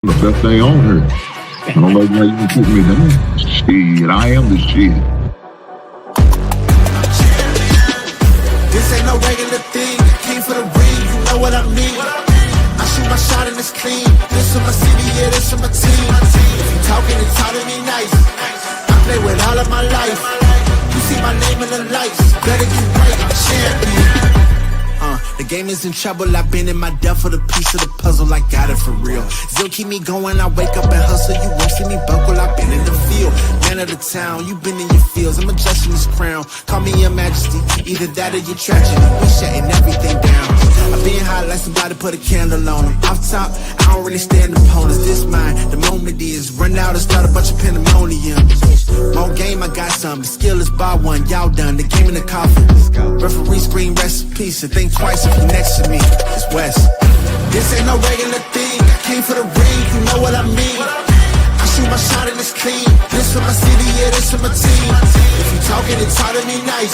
the best thing on her. I don't know why you can put me down. Shit, I am the shit. This ain't no regular thing. I came for the ring, you know what I mean. I shoot my shot and it's clean. This is my city, yeah, this is my team. If you talking and talking me nice, I play with all of my life. You see my name in the lights, better get right, I'm champion. The game is in trouble, I've been in my depth for the piece of the puzzle, I got it for real. Still keep me going, I wake up and hustle, you won't see me buckle, I've been in the field. Man of the town, you been in your fields, I'm adjusting this crown. Call me your majesty, either that or your tragedy. We shutting everything down. I've been hot like somebody put a candle on them. Off top, I don't really stand opponents, this mine. The moment is run out and start a bunch of pandemonium. More game, I got some, the skill is by one, y'all done, the game in the coffin. Referee scream rest in peace and think twice if you next to me, it's West. This ain't no regular thing, I came for the ring, you know what I mean. I shoot my shot and it's clean, this for my city, yeah, this for my team. If you talking and talk to me nice,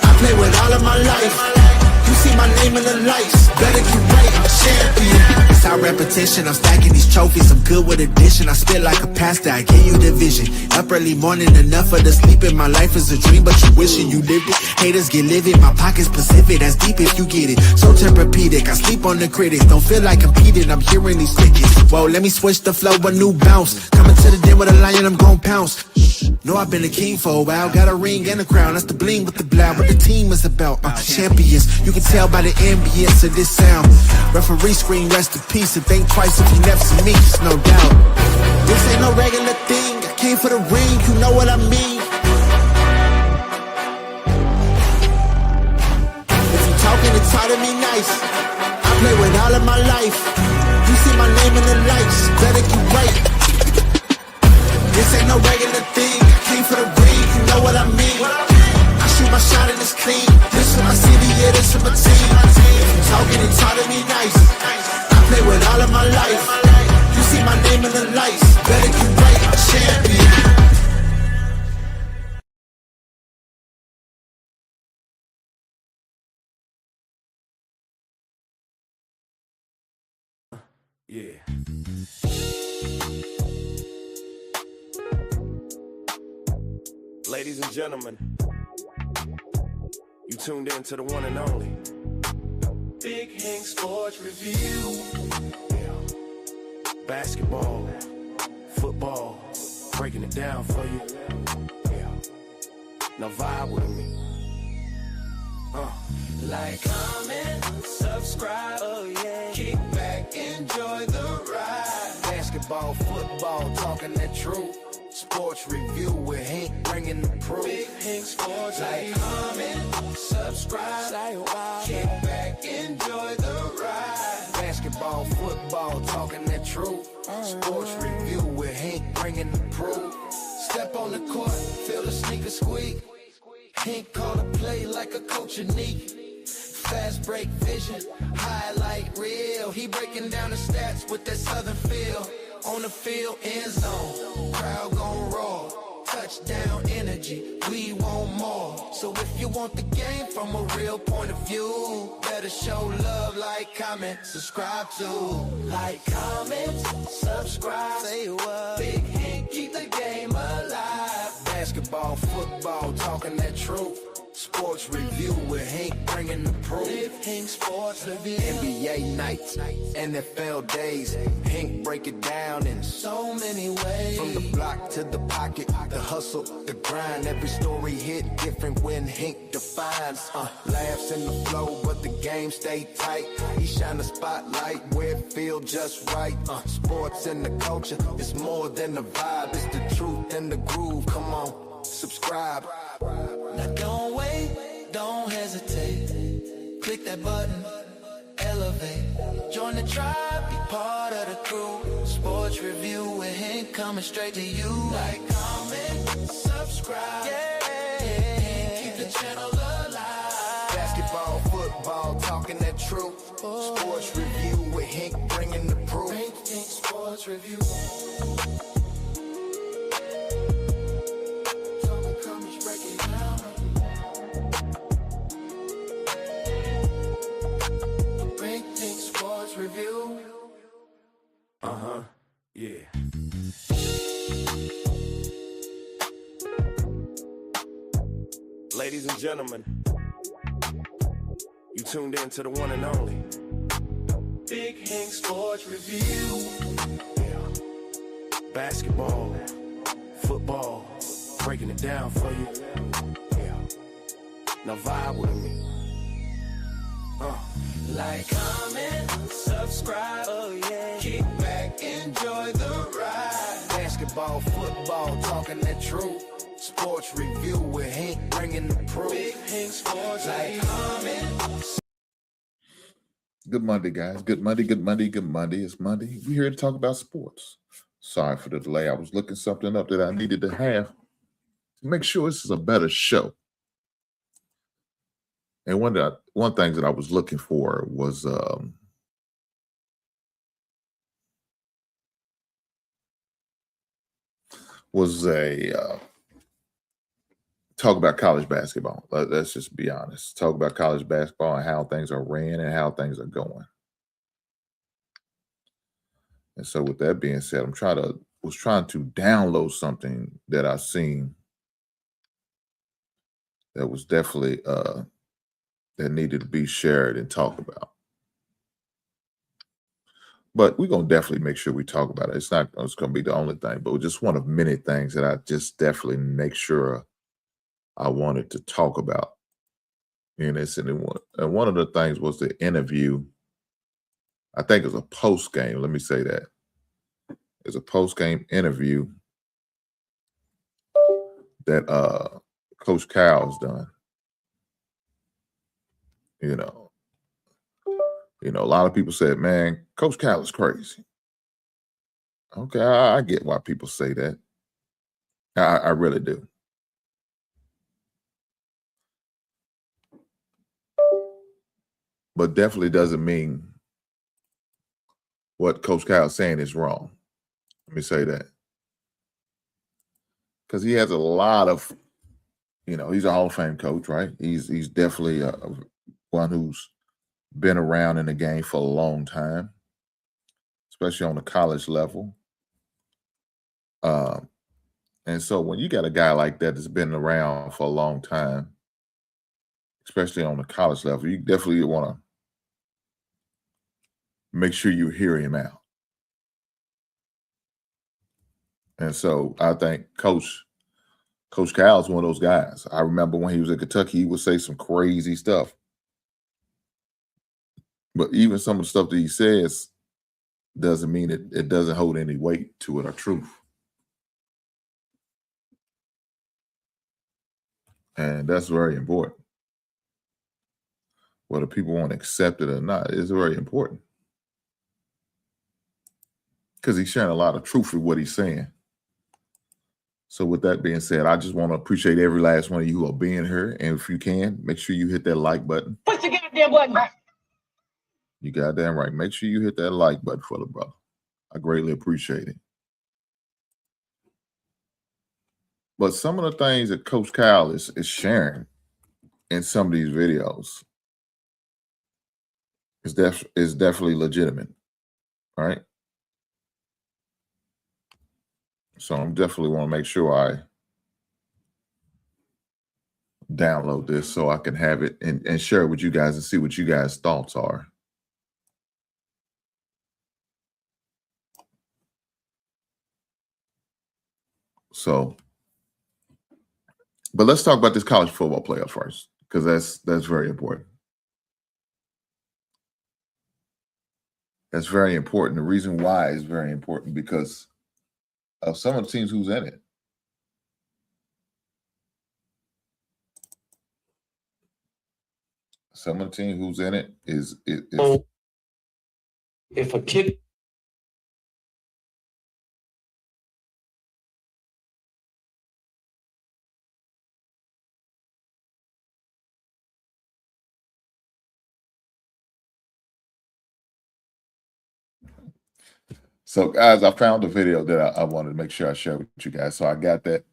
I play with all of my life. You see my name in the lights, better get right, I'm champion. It's our repetition, I'm stacking these trophies, I'm good with addition. I spit like a pastor, I give you the vision. Up early morning, enough of the sleeping. My life is a dream, but you wishing you lived it. Haters get livid, my pocket's Pacific, that's deep if you get it. So Tempur-Pedic, I sleep on the critics. Don't feel like competing, I'm hearing these tickets. Whoa, let me switch the flow, a new bounce. Coming to the den with a lion, I'm gon' pounce. Know I've been a king for a while, got a ring and a crown. That's the bling with the blow, what the team is about. Champions, you can tell by the ambience of this sound. Referee scream rest in peace and think twice if you never see me, just no doubt. This ain't no regular thing, I came for the ring, you know what I mean. If you talking and talk to me nice, I play with all of my life. You see my name in the lights, better get right. This ain't no regular thing, I came for the ring, you know what I mean. I shoot my shot and it's clean, this for my city, yeah, this for my team. If you talking and talk to me nice, I play with all of my life. You see my name in the lights, better get right, I'm champion. Yeah. Ladies and gentlemen, you tuned in to the one and only Big Hank Sports Review. Yeah. Basketball, football, breaking it down for you. Yeah. Now vibe with me. Like, comment, subscribe, oh yeah. Kick back, enjoy the ride. Basketball, football, talking that truth. Sports review with Hank bringing the proof. Big Hank Sports. Like, comment, subscribe, say wow. Kick back, enjoy the ride. Basketball, football, talking that truth. Sports review with Hank bringing the proof. Step on the court, feel the sneaker squeak. Hank call a play like a coach unique. Fast break vision, highlight reel. He breaking down the stats with that southern feel. On the field, end zone, crowd gon' roar. Touchdown energy, we want more. So if you want the game from a real point of view, better show love, like, comment, subscribe to. Like, comment, subscribe, say what. Big Hank, keep the game alive. Basketball, football, talking that truth. Sports review with Hank bringing the proof. Big Hank Sports Review. NBA nights, NFL days. Hank break it down in so many ways. From the block to the pocket, the hustle, the grind. Every story hit different when Hank defines. Laughs in the flow, but the game stay tight. He shine a spotlight where it feel just right. Sports and the culture, it's more than the vibe. It's the truth and the groove. Come on, subscribe. Now don't wait, don't hesitate. Click that button, elevate. Join the tribe, be part of the crew. Sports review with Hank coming straight to you. Like, comment, subscribe. Yeah. Keep the channel alive. Basketball, football, talking that truth. Sports review with Hank bringing the proof. Hank Sports Review. Review. Yeah. Ladies and gentlemen, you tuned in to the one and only Big Hank Sports Review. Yeah. Basketball, football, breaking it down for you. Yeah. Now vibe with me. Like, comment, subscribe, oh yeah. Kick back, enjoy the ride. Basketball, football, talking that truth. Sports review with Hank, bringing the proof. Big Hank Sports, like, comment. Good Monday, guys. Good Monday, good Monday, good Monday. It's Monday. We're here to talk about sports. Sorry for the delay. I was looking something up that I needed to have to make sure this is a better show. And one thing that I was looking for was a talk about college basketball. Let's just be honest. Talk about college basketball and how things are ran and how things are going. And so with that being said, was trying to download something that I've seen that was definitely that needed to be shared and talked about. But we're going to definitely make sure we talk about it. It's going to be the only thing, but just one of many things that I just definitely make sure I wanted to talk about. And one of the things was the interview. I think it was a post game. Let me say that. It's a post game interview that Coach Cal's done. You know, a lot of people said, man, Coach Cal is crazy. Okay, I get why people say that. I really do. But definitely doesn't mean what Coach Cal is saying is wrong. Let me say that. Because he has a lot of, he's a Hall of Fame coach, right? He's definitely one who's been around in the game for a long time, especially on the college level. And so when you got a guy like that that's been around for a long time, especially on the college level, you definitely want to make sure you hear him out. And so I think Coach Cal is one of those guys. I remember when he was at Kentucky, he would say some crazy stuff. But even some of the stuff that he says doesn't mean it doesn't hold any weight to it or truth. And that's very important. Whether people want to accept it or not is very important. Because he's sharing a lot of truth with what he's saying. So with that being said, I just want to appreciate every last one of you who are being here. And if you can, make sure you hit that like button. Push the goddamn button. You goddamn right. Make sure you hit that like button for the brother. I greatly appreciate it. But some of the things that Coach Cal is sharing in some of these videos is definitely legitimate, right? So I definitely want to make sure I download this so I can have it and share it with you guys and see what you guys' thoughts are. So, but let's talk about this college football playoff first, because that's very important. That's very important. The reason why is very important because of some of the teams who's in it. Some of the team who's in it is if a kid. So, guys, I found a video that I wanted to make sure I share with you guys. So I got that.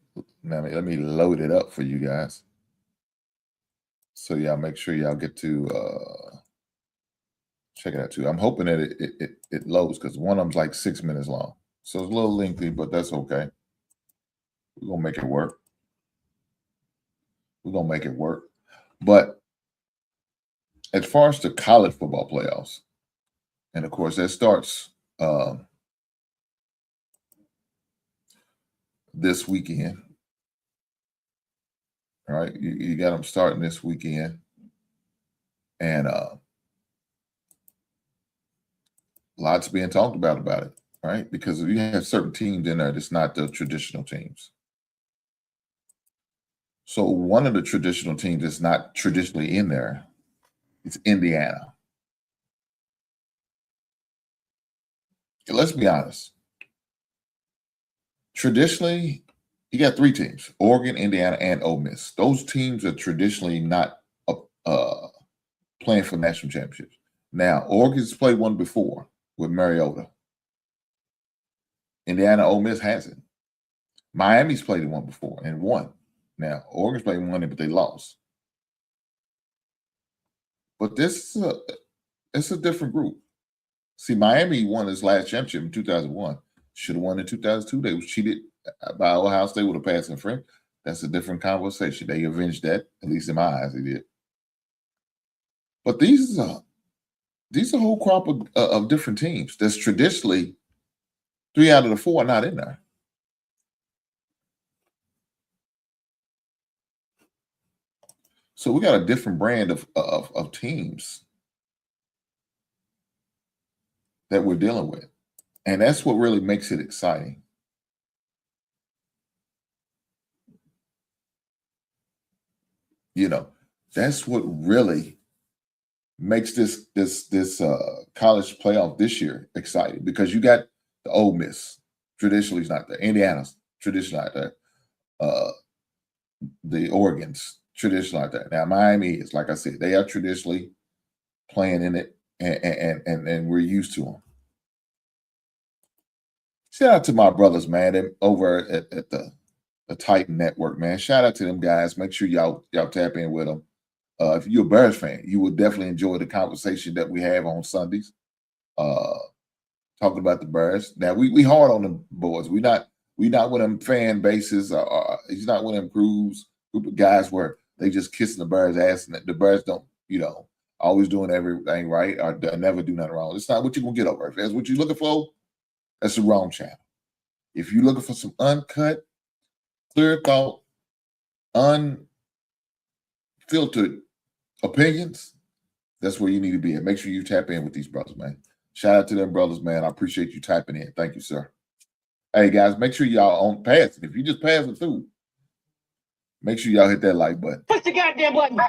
Now, let me load it up for you guys. So y'all make sure y'all get to check it out too. I'm hoping that it loads because one of them's like 6 minutes long. So it's a little lengthy, but that's okay. We're going to make it work. We're going to make it work. But as far as the college football playoffs, and of course, that starts this weekend. All right. You got them starting this weekend. And lots being talked about it, right? Because you have certain teams in there that's not the traditional teams. So one of the traditional teams that's not traditionally in there is Indiana. Let's be honest. Traditionally, you got three teams: Oregon, Indiana, and Ole Miss. Those teams are traditionally not playing for national championships. Now, Oregon's played one before with Mariota. Indiana, Ole Miss hasn't. Miami's played one before and won. Now, Oregon's played one, but they lost. But this is it's a different group. See, Miami won his last championship in 2001. Should have won in 2002. They was cheated by Ohio State with a pass interference. That's a different conversation. They avenged that, at least in my eyes, they did. But these are a whole crop of different teams. That's traditionally 3 out of the 4 are not in there. So we got a different brand of teams that we're dealing with. And that's what really makes it exciting. You know, that's what really makes this college playoff this year exciting, because you got the Ole Miss, traditionally is not there. Indiana's traditionally not there. The Oregon's traditionally not there. Now Miami is, like I said, they are traditionally playing in it, and we're used to them. Shout out to my brothers, man. They're over at the Titan Network, man. Shout out to them guys. Make sure y'all tap in with them. If you're a Bears fan, you will definitely enjoy the conversation that we have on Sundays, talking about the Bears. Now we hard on them boys. We not one of them fan bases. He's not one of them group of guys where they just kissing the Bears' ass, and the Bears don't, always doing everything right or never do nothing wrong. It's not what you're gonna get over. If that's what you're looking for, that's the wrong channel. If you're looking for some uncut, clear thought, unfiltered opinions, that's where you need to be at. Make sure you tap in with these brothers, man. Shout out to them brothers, man. I appreciate you typing in. Thank you, sir. Hey, guys, make sure y'all on pass it. If you just passing through, make sure y'all hit that like button. Push the goddamn button.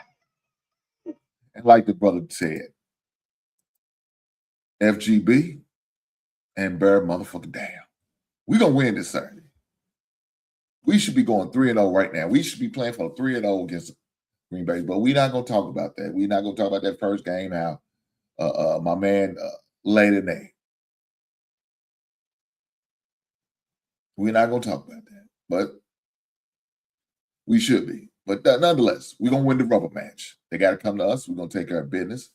And like the brother said, FGB and Bear motherfucking down. We're going to win this Saturday. We should be going 3-0 right now. We should be playing for 3-0 against Green Bay, but we're not going to talk about that. We're not going to talk about that first game, how my man laid an egg. We're not going to talk about that, but we should be. But nonetheless, we're going to win the rubber match. They got to come to us. We're going to take care of business.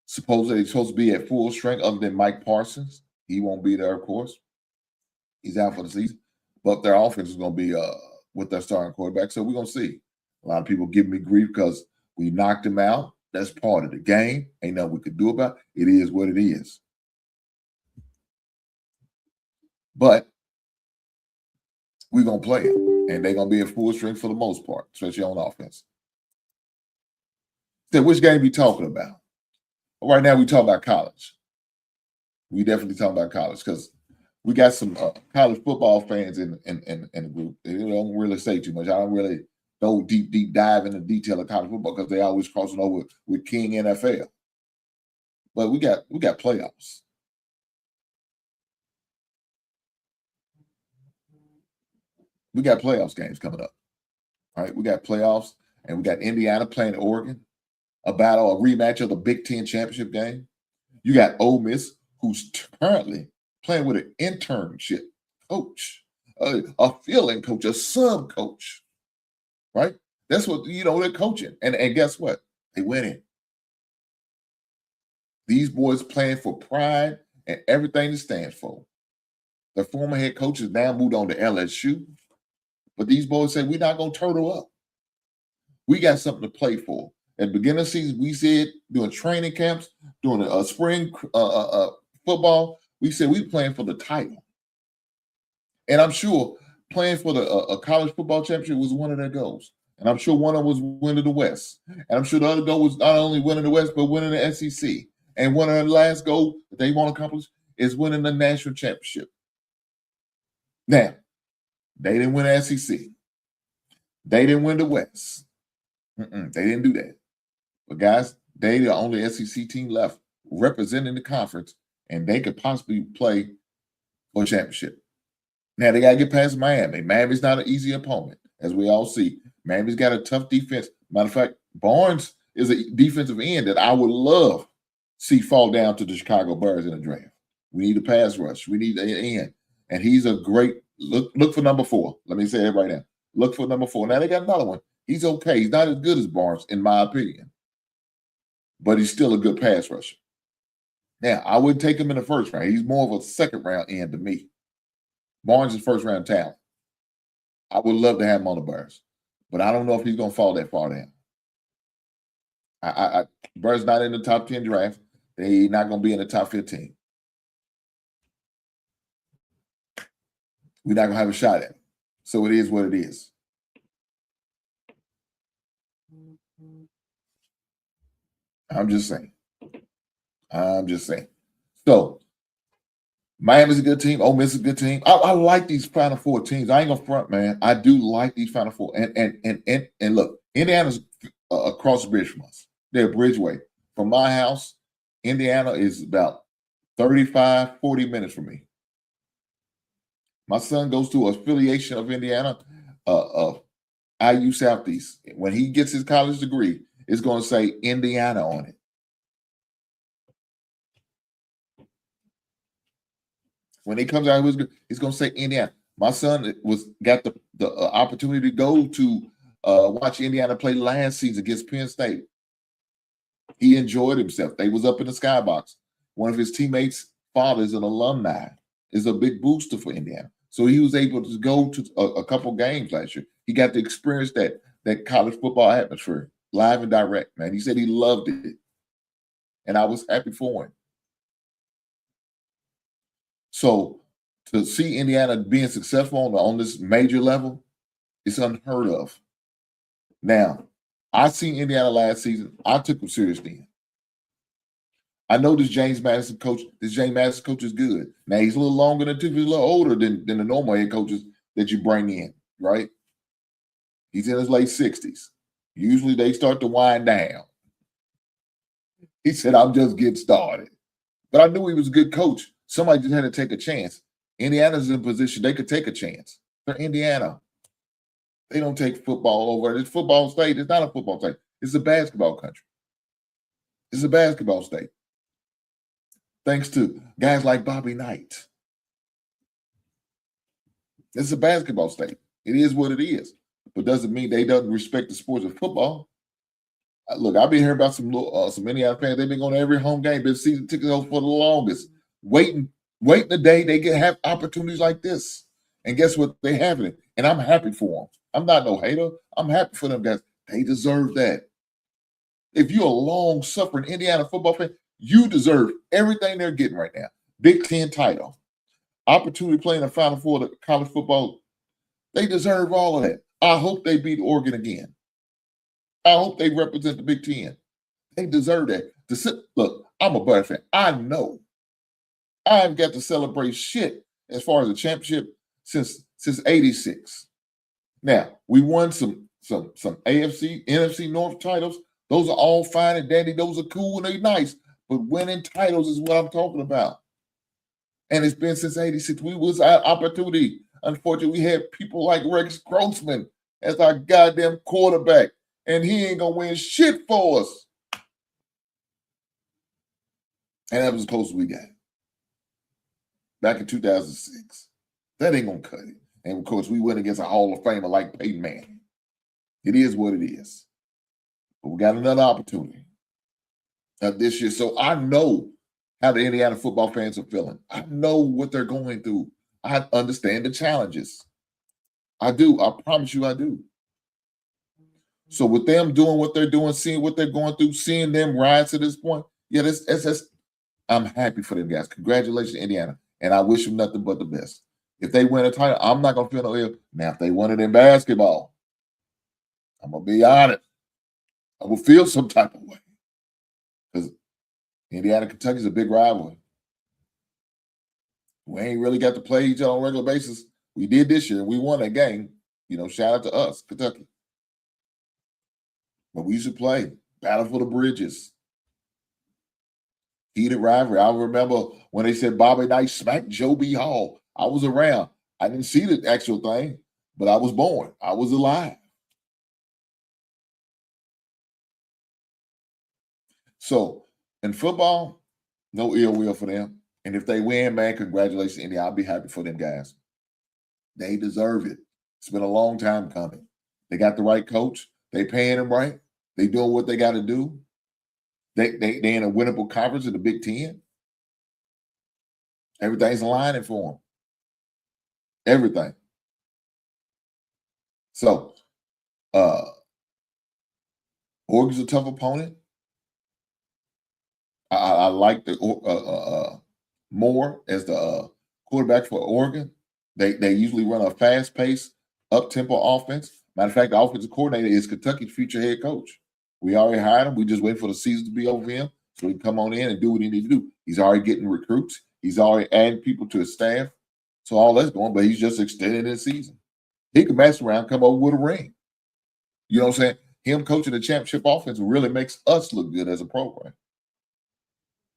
Supposedly they're supposed to be at full strength other than Mike Parsons. He won't be there, of course. He's out for the season. But their offense is going to be with their starting quarterback. So we're going to see. A lot of people give me grief because we knocked him out. That's part of the game. Ain't nothing we could do about it. It is what it is. But we're going to play it. And they're going to be at full strength for the most part, especially on offense. So which game we talking about? Well, right now we talk about college. We definitely talk about college because we got some college football fans in the group. They don't really say too much. I don't really go deep dive into detail of college football because they always crossing over with King NFL. But we got playoffs. We got playoffs games coming up. All right, we got playoffs, and we got Indiana playing Oregon, a rematch of the Big Ten championship game. You got Ole Miss, who's currently playing with an internship coach, a filling coach, a sub coach, right? That's what, they're coaching. And guess what? They winning. These boys playing for pride and everything it stands for. The former head coach has now moved on to LSU. But these boys say, we're not going to turtle up. We got something to play for. At the beginning of the season, we said doing training camps, doing a spring football, we said we playing for the title. And I'm sure playing for the college football championship was one of their goals. And I'm sure one of them was winning the West. And I'm sure the other goal was not only winning the West, but winning the SEC. And one of the last goals that they want to accomplish is winning the national championship. Now, they didn't win the SEC. They didn't win the West. They didn't do that. But guys, they the only SEC team left representing the conference, and they could possibly play for a championship. Now, they got to get past Miami. Miami's not an easy opponent, as we all see. Miami's got a tough defense. Matter of fact, Barnes is a defensive end that I would love see fall down to the Chicago Bears in the draft. We need a pass rush. We need an end. And he's a great look for number 4. Let me say it right now. Look for number 4. Now they got another one. He's okay. He's not as good as Barnes, in my opinion. But he's still a good pass rusher. Now, I wouldn't take him in the first round. He's more of a second-round end to me. Barnes is first-round talent. I would love to have him on the Bears. But I don't know if he's going to fall that far down. Bears not in the top 10 draft. They're not going to be in the top 15. We're not going to have a shot at him. So it is what it is. I'm just saying. So, Miami's a good team. Ole Miss is a good team. I like these Final Four teams. I ain't gonna front, man. I do like these Final Four. And look, Indiana's across the bridge from us. They're Bridgeway. From my house, Indiana is about 35, 40 minutes from me. My son goes to an affiliation of Indiana, of IU Southeast. When he gets his college degree, it's going to say Indiana on it. When he comes out, he's going to say Indiana. My son got the opportunity to go to watch Indiana play last season against Penn State. He enjoyed himself. They was up in the skybox. One of his teammates' father is an alumni. Is a big booster for Indiana. So he was able to go to a couple games last year. He got to experience that college football atmosphere live and direct, man. He said he loved it. And I was happy for him. So to see Indiana being successful on this major level, it's unheard of. Now, I seen Indiana last season. I took them serious then. I know this James Madison coach is good. Now, he's a little longer than he's a little older than the normal head coaches that you bring in, right? He's in his late 60s. Usually they start to wind down. He said, I'm just getting started. But I knew he was a good coach. Somebody just had to take a chance. Indiana's in a position they could take a chance. They're Indiana. They don't take football over. It's football state. It's not a football state. It's a basketball country. It's a basketball state. Thanks to guys like Bobby Knight. It's a basketball state. It is what it is. But doesn't mean they don't respect the sports of football. Look, I've been hearing about some Indiana fans. They've been going to every home game. Been season tickets for the longest. Waiting the day they have opportunities like this. And guess what? They have it. And I'm happy for them. I'm not no hater. I'm happy for them guys. They deserve that. If you're a long-suffering Indiana football fan, you deserve everything they're getting right now. Big Ten title, opportunity to play in the Final Four of college football. They deserve all of that. I hope they beat Oregon again. I hope they represent the Big Ten. They deserve that. Look, I'm a Butter fan. I know I haven't got to celebrate shit as far as the championship since '86. Now, we won some AFC, NFC North titles. Those are all fine and dandy. Those are cool and they're nice. But winning titles is what I'm talking about. And it's been since '86. We was our opportunity. Unfortunately, we had people like Rex Grossman as our goddamn quarterback. And he ain't going to win shit for us. And that was as close as we got. Back in 2006. That ain't going to cut it. And, of course, we went against a Hall of Famer like Peyton Manning. It is what it is. But we got another opportunity this year. So I know how the Indiana football fans are feeling. I know what they're going through. I understand the challenges. I do. I promise you I do. So with them doing what they're doing, seeing what they're going through, seeing them rise to this point, yeah, that's I'm happy for them guys. Congratulations, Indiana. And I wish them nothing but the best. If they win a title, I'm not going to feel no ill. Now, if they won it in basketball, I'm going to be honest. I will feel some type of way. Because Indiana, Kentucky is a big rivalry. We ain't really got to play each other on a regular basis. We did this year. We won that game. Shout out to us, Kentucky. But we used to play. Battle for the Bridges. Heated rivalry. I remember when they said Bobby Knight smacked Joe B. Hall. I was around. I didn't see the actual thing, but I was born. I was alive. So in football, no ill will for them. And if they win, man, congratulations, Indy. I'll be happy for them guys. They deserve it. It's been a long time coming. They got the right coach. They paying them right. They doing what they got to do. They in a winnable conference in the Big Ten. Everything's aligning for them. Everything. So, Oregon's a tough opponent. I like the Moore as the quarterback for Oregon. They usually run a fast-paced, up-tempo offense. Matter of fact, the offensive coordinator is Kentucky's future head coach. We already hired him. We just wait for the season to be over him so he can come on in and do what he needs to do. He's already getting recruits. He's already adding people to his staff. So all that's going, but he's just extending his season. He can mess around, come over with a ring. You know what I'm saying? Him coaching the championship offense really makes us look good as a program.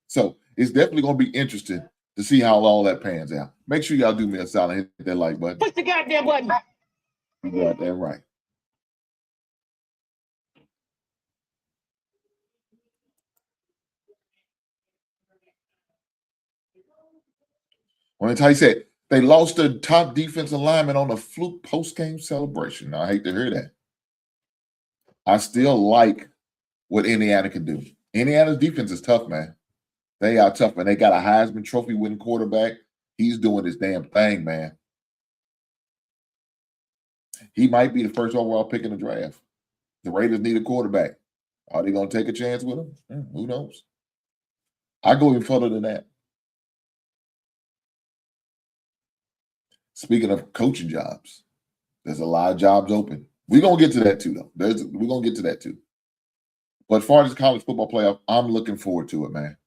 So it's definitely going to be interesting to see how all that pans out. Make sure y'all do me a solid, hit that like button. Push the goddamn button. You got that right. When Ty said they lost their top defensive lineman on a fluke post-game celebration. Now, I hate to hear that. I still like what Indiana can do. Indiana's defense is tough, man. They are tough, man. They got a Heisman Trophy winning quarterback. He's doing his damn thing, man. He might be the first overall pick in the draft. The Raiders need a quarterback. Are they going to take a chance with him? Who knows? I go even further than that. Speaking of coaching jobs, there's a lot of jobs open. We're going to get to that too, though. We're going to get to that too. But as far as college football playoff, I'm looking forward to it, man.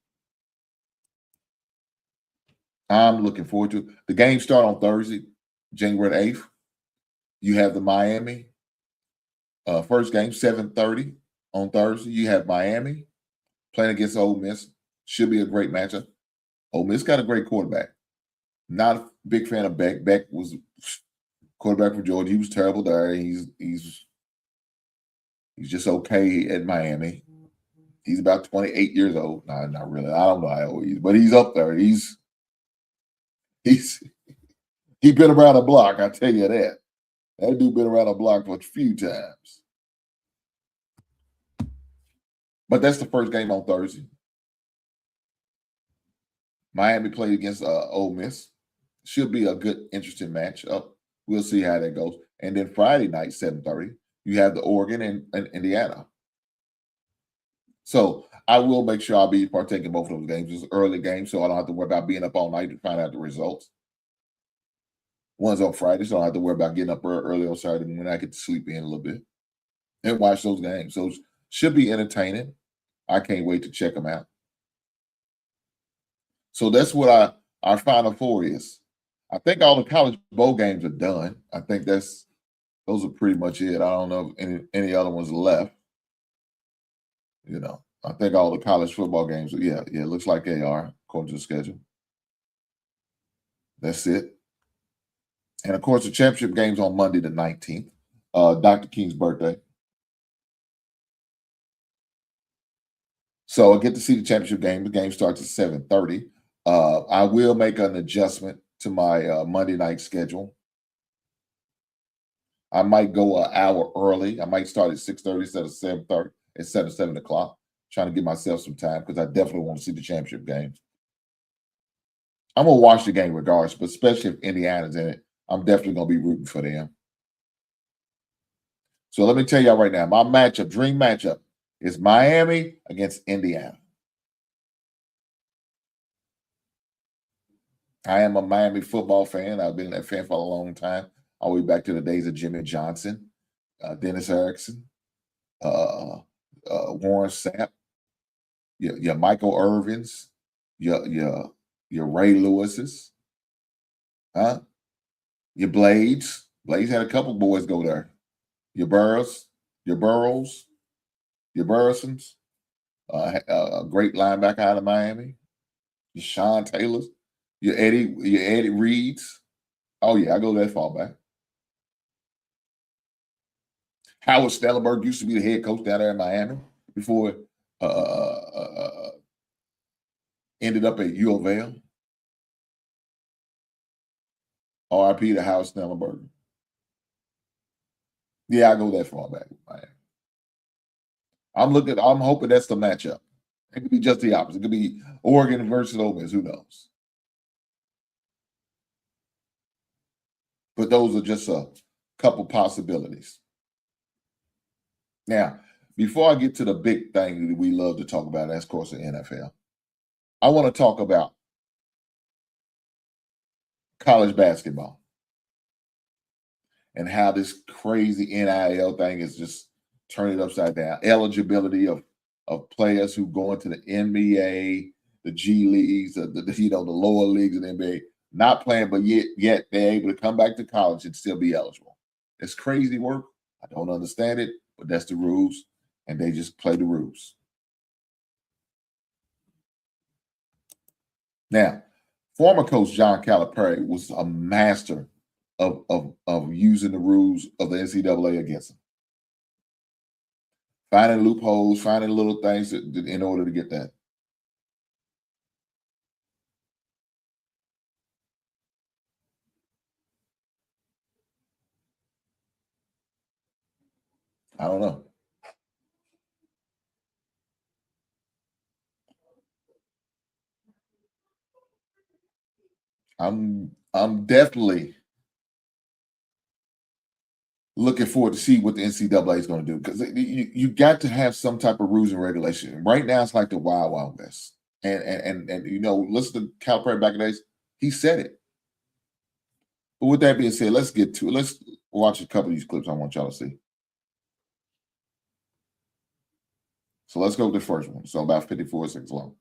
I'm looking forward to it. The games start on Thursday, January 8th. You have the Miami first game, 7:30 on Thursday. You have Miami playing against Ole Miss. Should be a great matchup. Ole Miss got a great quarterback. Not a big fan of Beck. Beck was quarterback for Georgia. He was terrible there. He's just okay at Miami. He's about 28 years old. No, not really. I don't know how old he is, but he's up there. He's been around the block, I tell you that. That dude been around the block for a few times. But that's the first game on Thursday. Miami played against Ole Miss. Should be a good, interesting match. We'll see how that goes. And then Friday night, 7:30, you have the Oregon and Indiana. So I will make sure I'll be partaking in both of those games. It's early games, so I don't have to worry about being up all night to find out the results. One's on Friday, so I don't have to worry about getting up early on Saturday when I get to sleep in a little bit and watch those games. So should be entertaining. I can't wait to check them out. So that's what our Final Four is. I think all the college bowl games are done. I think those are pretty much it. I don't know if any other ones left. I think all the college football games, it looks like they are, according to the schedule. That's it. And, of course, the championship game's on Monday the 19th, Dr. King's birthday. So I get to see the championship game. The game starts at 7:30. I will make an adjustment to my Monday night schedule. I might go an hour early. I might start at 6:30 instead of 7:30, instead of 7 o'clock, trying to give myself some time because I definitely want to see the championship game. I'm going to watch the game regardless, but especially if Indiana's in it, I'm definitely going to be rooting for them. So let me tell y'all right now, my matchup, dream matchup, is Miami against Indiana. I am a Miami football fan. I've been that fan for a long time, all the way back to the days of Jimmy Johnson, Dennis Erickson, Warren Sapp, your Michael Irvins, your Ray Lewis's, your Blades. Blades had a couple boys go there. Your Burrows, your Burrisons, a great linebacker out of Miami. Your Sean Taylors, your Eddie Reeds. Oh yeah, I go that far back. Howard Stellenberg used to be the head coach down there in Miami before ended up at U of L. RIP to Howard Stellenberg. Yeah, I go that far back with Miami. I'm hoping that's the matchup. It could be just the opposite. It could be Oregon versus Ole Miss. Who knows? But those are just a couple possibilities. Now, before I get to the big thing that we love to talk about, that's, of course, the NFL, I want to talk about college basketball and how this crazy NIL thing is just turning upside down. Eligibility of players who go into the NBA, the G leagues, the lower leagues of the NBA, not playing, but yet they're able to come back to college and still be eligible. It's crazy work. I don't understand it, but that's the rules, and they just play the rules. Now, former coach John Calipari was a master of using the rules of the NCAA against him. Finding loopholes, finding little things in order to get that. I don't know. I'm definitely looking forward to see what the NCAA is going to do, because you got to have some type of rules and regulation. Right now, it's like the Wild Wild West. And listen to Calipari back in the days. He said it. But with that being said, let's get to it. Let's watch a couple of these clips I want y'all to see. So let's go with the first one. So about 54 seconds long.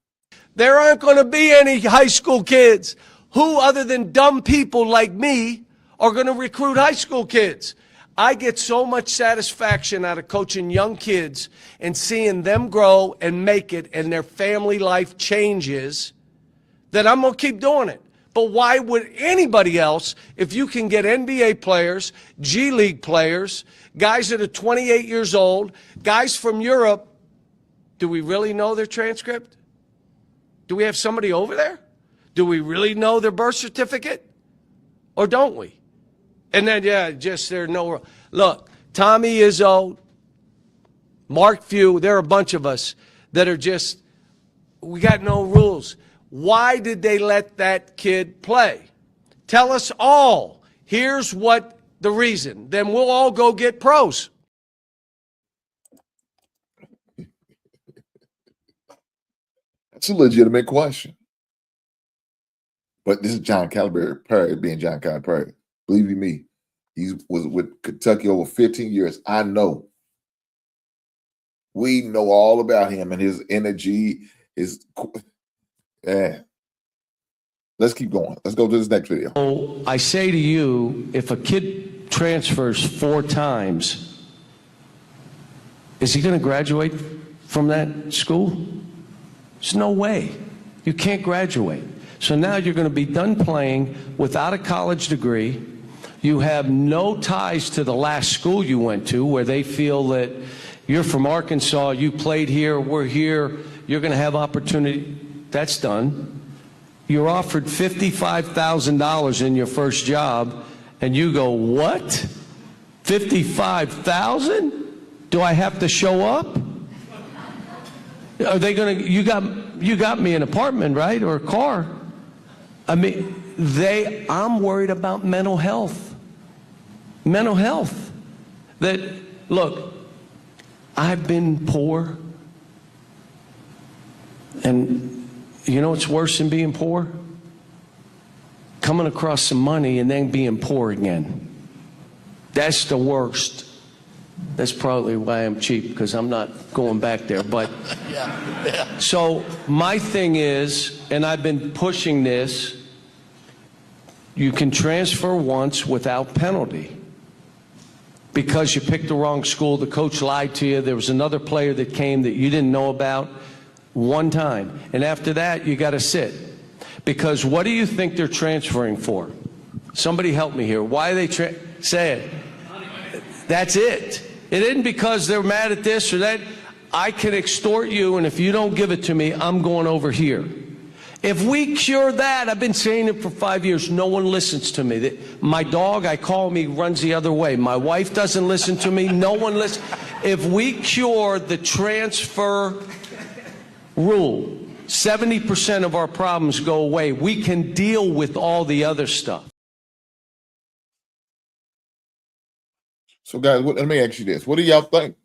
There aren't going to be any high school kids. Who other than dumb people like me are going to recruit high school kids? I get so much satisfaction out of coaching young kids and seeing them grow and make it and their family life changes that I'm going to keep doing it. But why would anybody else, if you can get NBA players, G League players, guys that are 28 years old, guys from Europe, do we really know their transcript? Do we have somebody over there? Do we really know their birth certificate? Or don't we? And then, there's no... Look, Tommy Izzo, Mark Few, there are a bunch of us that are just... We got no rules. Why did they let that kid play? Tell us all. Here's what the reason. Then we'll all go get pros. That's a legitimate question. But this is John Calipari being John Calipari. Believe you me, he was with Kentucky over 15 years. I know. We know all about him and his energy. Let's keep going. Let's go to this next video. So I say to you, if a kid transfers 4 times, is he going to graduate from that school? There's no way. You can't graduate. So now you're going to be done playing without a college degree. You have no ties to the last school you went to, where they feel that you're from Arkansas, you played here, we're here, you're going to have opportunity. That's done. You're offered $55,000 in your first job, and you go, what? $55,000? Do I have to show up? Are they going to, you got me an apartment, right? Or a car. I mean, I'm worried about mental health. Mental health. That, look, I've been poor. And you know what's worse than being poor? Coming across some money and then being poor again. That's the worst. That's probably why I'm cheap, because I'm not going back there. But So my thing is, and I've been pushing this, you can transfer once without penalty. Because you picked the wrong school, the coach lied to you, there was another player that came that you didn't know about, one time. And after that, you got to sit. Because what do you think they're transferring for? Somebody help me here. Why are they say it? That's it. It isn't because they're mad at this or that. I can extort you, and if you don't give it to me, I'm going over here. If we cure that, I've been saying it for 5 years, no one listens to me. My dog, I call me, runs the other way. My wife doesn't listen to me. No one listens. If we cure the transfer rule, 70% of our problems go away. We can deal with all the other stuff. So, guys, let me ask you this. What do y'all think?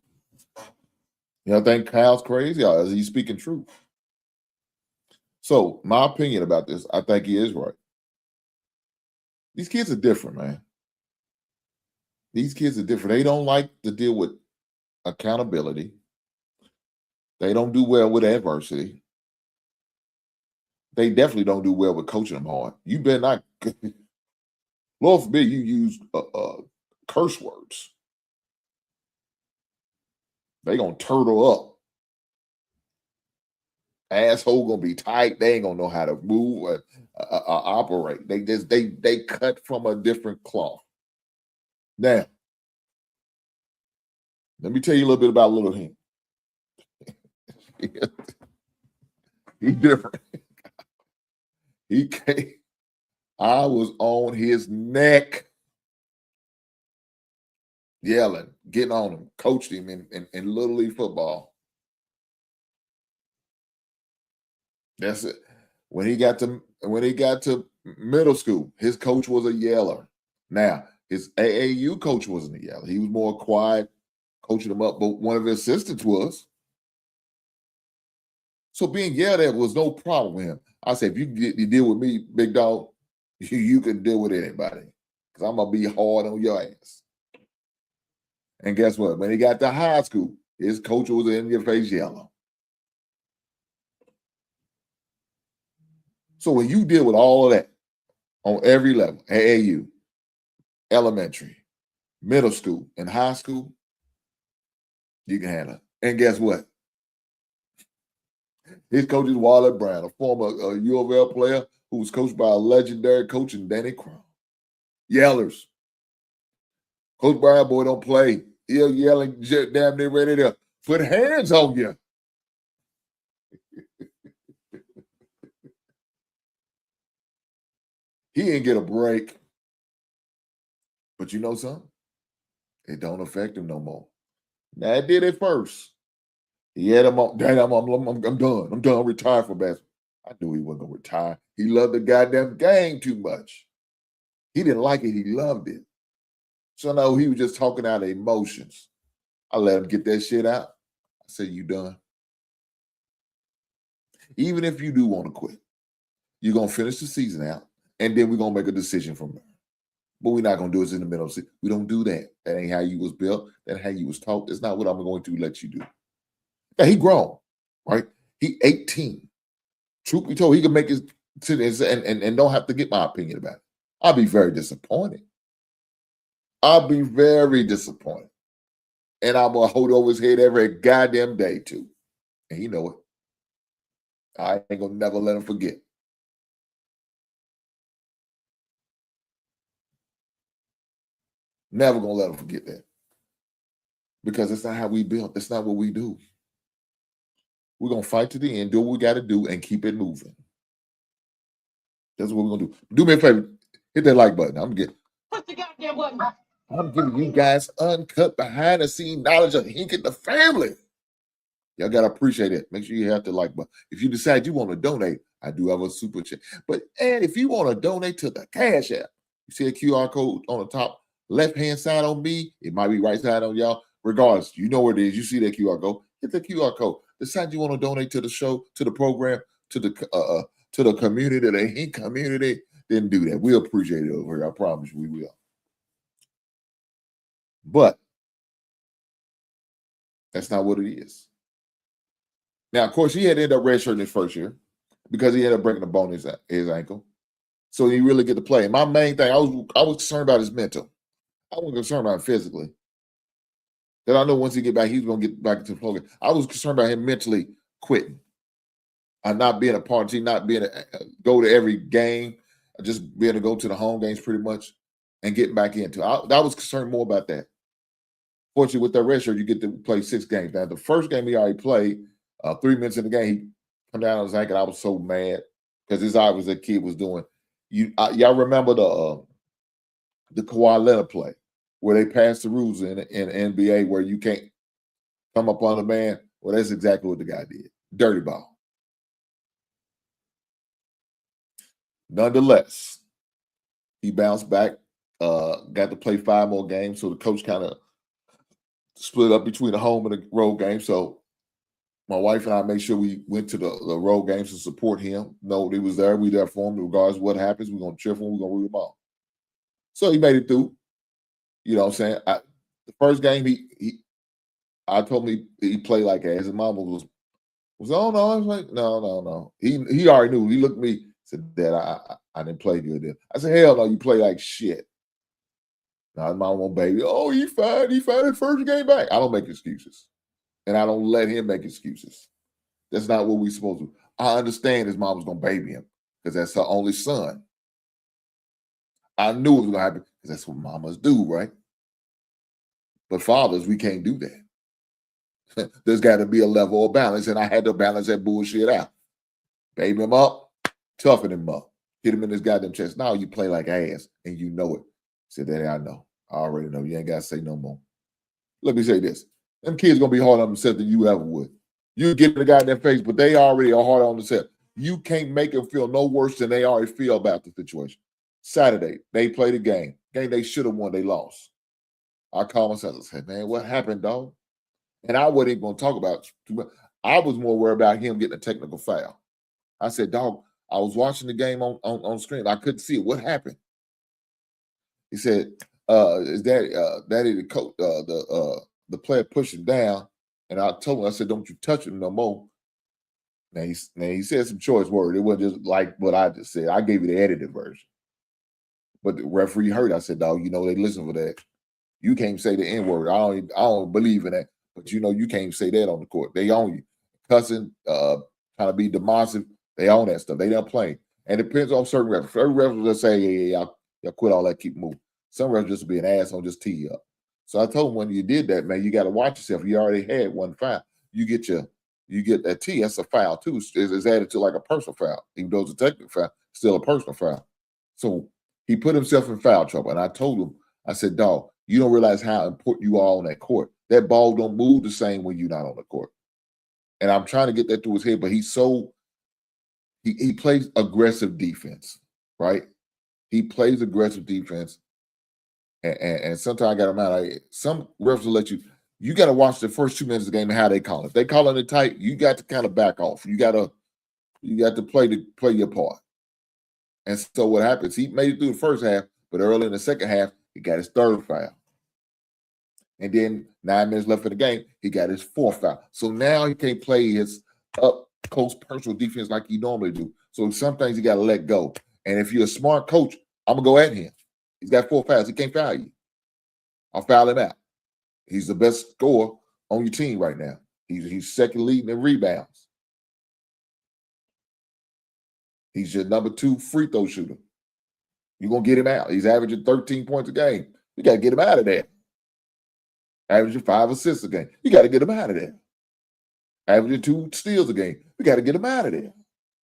Y'all think Kyle's crazy, or is he speaking truth? So, my opinion about this, I think he is right. These kids are different, man. These kids are different. They don't like to deal with accountability. They don't do well with adversity. They definitely don't do well with coaching them hard. You better not, Lord forbid, you use curse words. They gonna turtle up. Asshole gonna be tight. They ain't gonna know how to move or operate. They cut from a different cloth. Now, let me tell you a little bit about little him. He's different. He came. I was on his neck, yelling, getting on him, coached him in Little League football. That's it. When he got to middle school, his coach was a yeller. Now, his AAU coach wasn't a yeller. He was more quiet, coaching him up, but one of his assistants was. So being yelled at was no problem with him. I said, if you deal with me, big dog, you can deal with anybody, because I'm going to be hard on your ass. And guess what? When he got to high school, his coach was in your face yellow. So when you deal with all of that on every level, AAU, elementary, middle school, and high school, you can handle it. And guess what? His coach is Wallet Brown, a former U of L player who was coached by a legendary coach in Danny Crown. Yellers. Coach Brown, boy, don't play. He'll yelling, damn near ready to put hands on you. He didn't get a break. But you know something? It don't affect him no more. Now, it did at first. He had him on, Dad, I'm done. I'm done. I'm retired from basketball. I knew he wasn't going to retire. He loved the goddamn game too much. He didn't like it. He loved it. So, no, he was just talking out of emotions. I let him get that shit out. I said, you done? Even if you do want to quit, you're going to finish the season out, and then we're going to make a decision from there. But we're not going to do it in the middle of the season. We don't do that. That ain't how you was built. That ain't how you was taught. That's not what I'm going to let you do. Yeah, he grown, right? He 18. Truth be told, he can make his and don't have to get my opinion about it. I'll be very disappointed. I'll be very disappointed. And I'm going to hold over his head every goddamn day, too. And he know it. I ain't going to never let him forget. Never going to let him forget that. Because it's not how we built. That's not what we do. We're going to fight to the end, do what we got to do, and keep it moving. That's what we're going to do. Do me a favor. Hit that like button. Push the goddamn button. I'm giving you guys uncut behind-the-scene knowledge of Hink and the family. Y'all got to appreciate it. Make sure you have the like button. If you decide you want to donate, I do have a super chat. And if you want to donate to the Cash App, you see a QR code on the top left-hand side on me. It might be right side on y'all. Regardless, you know where it is. You see that QR code. Hit the QR code. Decide you want to donate to the show, to the program, to the community, the Hink community. Then do that. We appreciate it over here. I promise you we will. But that's not what it is. Now, of course, he had ended up redshirting his first year because he ended up breaking a bone in his ankle. So he really get to play. And my main thing, I was concerned about his mental. I wasn't concerned about him physically. That I know once he get back, he's going to get back into the program. I was concerned about him mentally quitting and not being a part of the team, not being go to every game, just being able to go to the home games pretty much and getting back into it. I was concerned more about that. Fortunately, with that red shirt, you get to play 6 games. Now, the first game he already played, 3 minutes in the game, he come down on his ankle. I was so mad because his eye was a kid was doing. Y'all remember the Kawhi Leonard play where they passed the rules in NBA where you can't come up on a man? Well, that's exactly what the guy did. Dirty ball. Nonetheless, he bounced back, got to play 5 more games, so the coach kind of split up between the home and the road game. So my wife and I made sure we went to the road games to support him. No, he was there. We there for him. Regardless of what happens, we're going to cheer for him. We're going to root him on. So he made it through. You know what I'm saying? The first game, I told him he played like ass. His mama was oh, no. I was like, no. He already knew. He looked at me, said, Dad, I didn't play good then. I said, hell no, you play like shit. Now his mama won't baby. Oh, he fine his first game back. I don't make excuses. And I don't let him make excuses. That's not what we're supposed to do. I understand his mom was going to baby him because that's her only son. I knew it was going to happen because that's what mamas do, right? But fathers, we can't do that. There's got to be a level of balance, and I had to balance that bullshit out. Baby him up, toughen him up, hit him in his goddamn chest. Now you play like ass, and you know it. Said, Daddy, I know. I already know. You ain't got to say no more. Let me say this. Them kids going to be harder on themselves than you ever would. You get the guy in their face, but they already are hard on themselves. You can't make them feel no worse than they already feel about the situation. Saturday, they played a game. Game they should have won, they lost. I called myself and said, man, what happened, dog? And I wasn't even going to talk about it. I was more worried about him getting a technical foul. I said, dog, I was watching the game on screen. I couldn't see it. What happened? He said, is that the coach, the player pushed him down, and I told him, I said, don't you touch him no more. Now he said some choice words. It wasn't just like what I just said. I gave you the edited version. But the referee heard. I said, dog, you know they listen for that. You can't say the N-word. I don't believe in that. But you know you can't say that on the court. They own you. Cussing, trying to be demonstrative, they own that stuff. They don't play. And it depends on certain referees. Certain referees will say, yeah, y'all quit all that, keep moving. Some referees just be an asshole, just tee you up. So I told him when you did that, man, you got to watch yourself. You already had one foul. You get that tee, that's a foul too. It's added to like a personal foul. Even though it's a technical foul, still a personal foul. So he put himself in foul trouble. And I told him, I said, dog, you don't realize how important you are on that court. That ball don't move the same when you're not on the court. And I'm trying to get that through his head, but he plays aggressive defense, right? He plays aggressive defense. And sometimes I got him out. Some refs will let you got to watch the first 2 minutes of the game and how they call it. If they calling it tight, you got to kind of back off. You got to play your part. And so what happens? He made it through the first half, but early in the second half, he got his 3rd foul. And then 9 minutes left in the game, he got his 4th foul. So now he can't play his up close personal defense like he normally do. So some things you got to let go. And if you're a smart coach, I'm gonna go at him. He's got 4 fouls. He can't foul you. I'll foul him out. He's the best scorer on your team right now. He's second leading in rebounds. He's your number 2 free throw shooter. You're going to get him out. He's averaging 13 points a game. You got to get him out of there. Averaging 5 assists a game. You got to get him out of there. Averaging 2 steals a game. You got to get him out of there.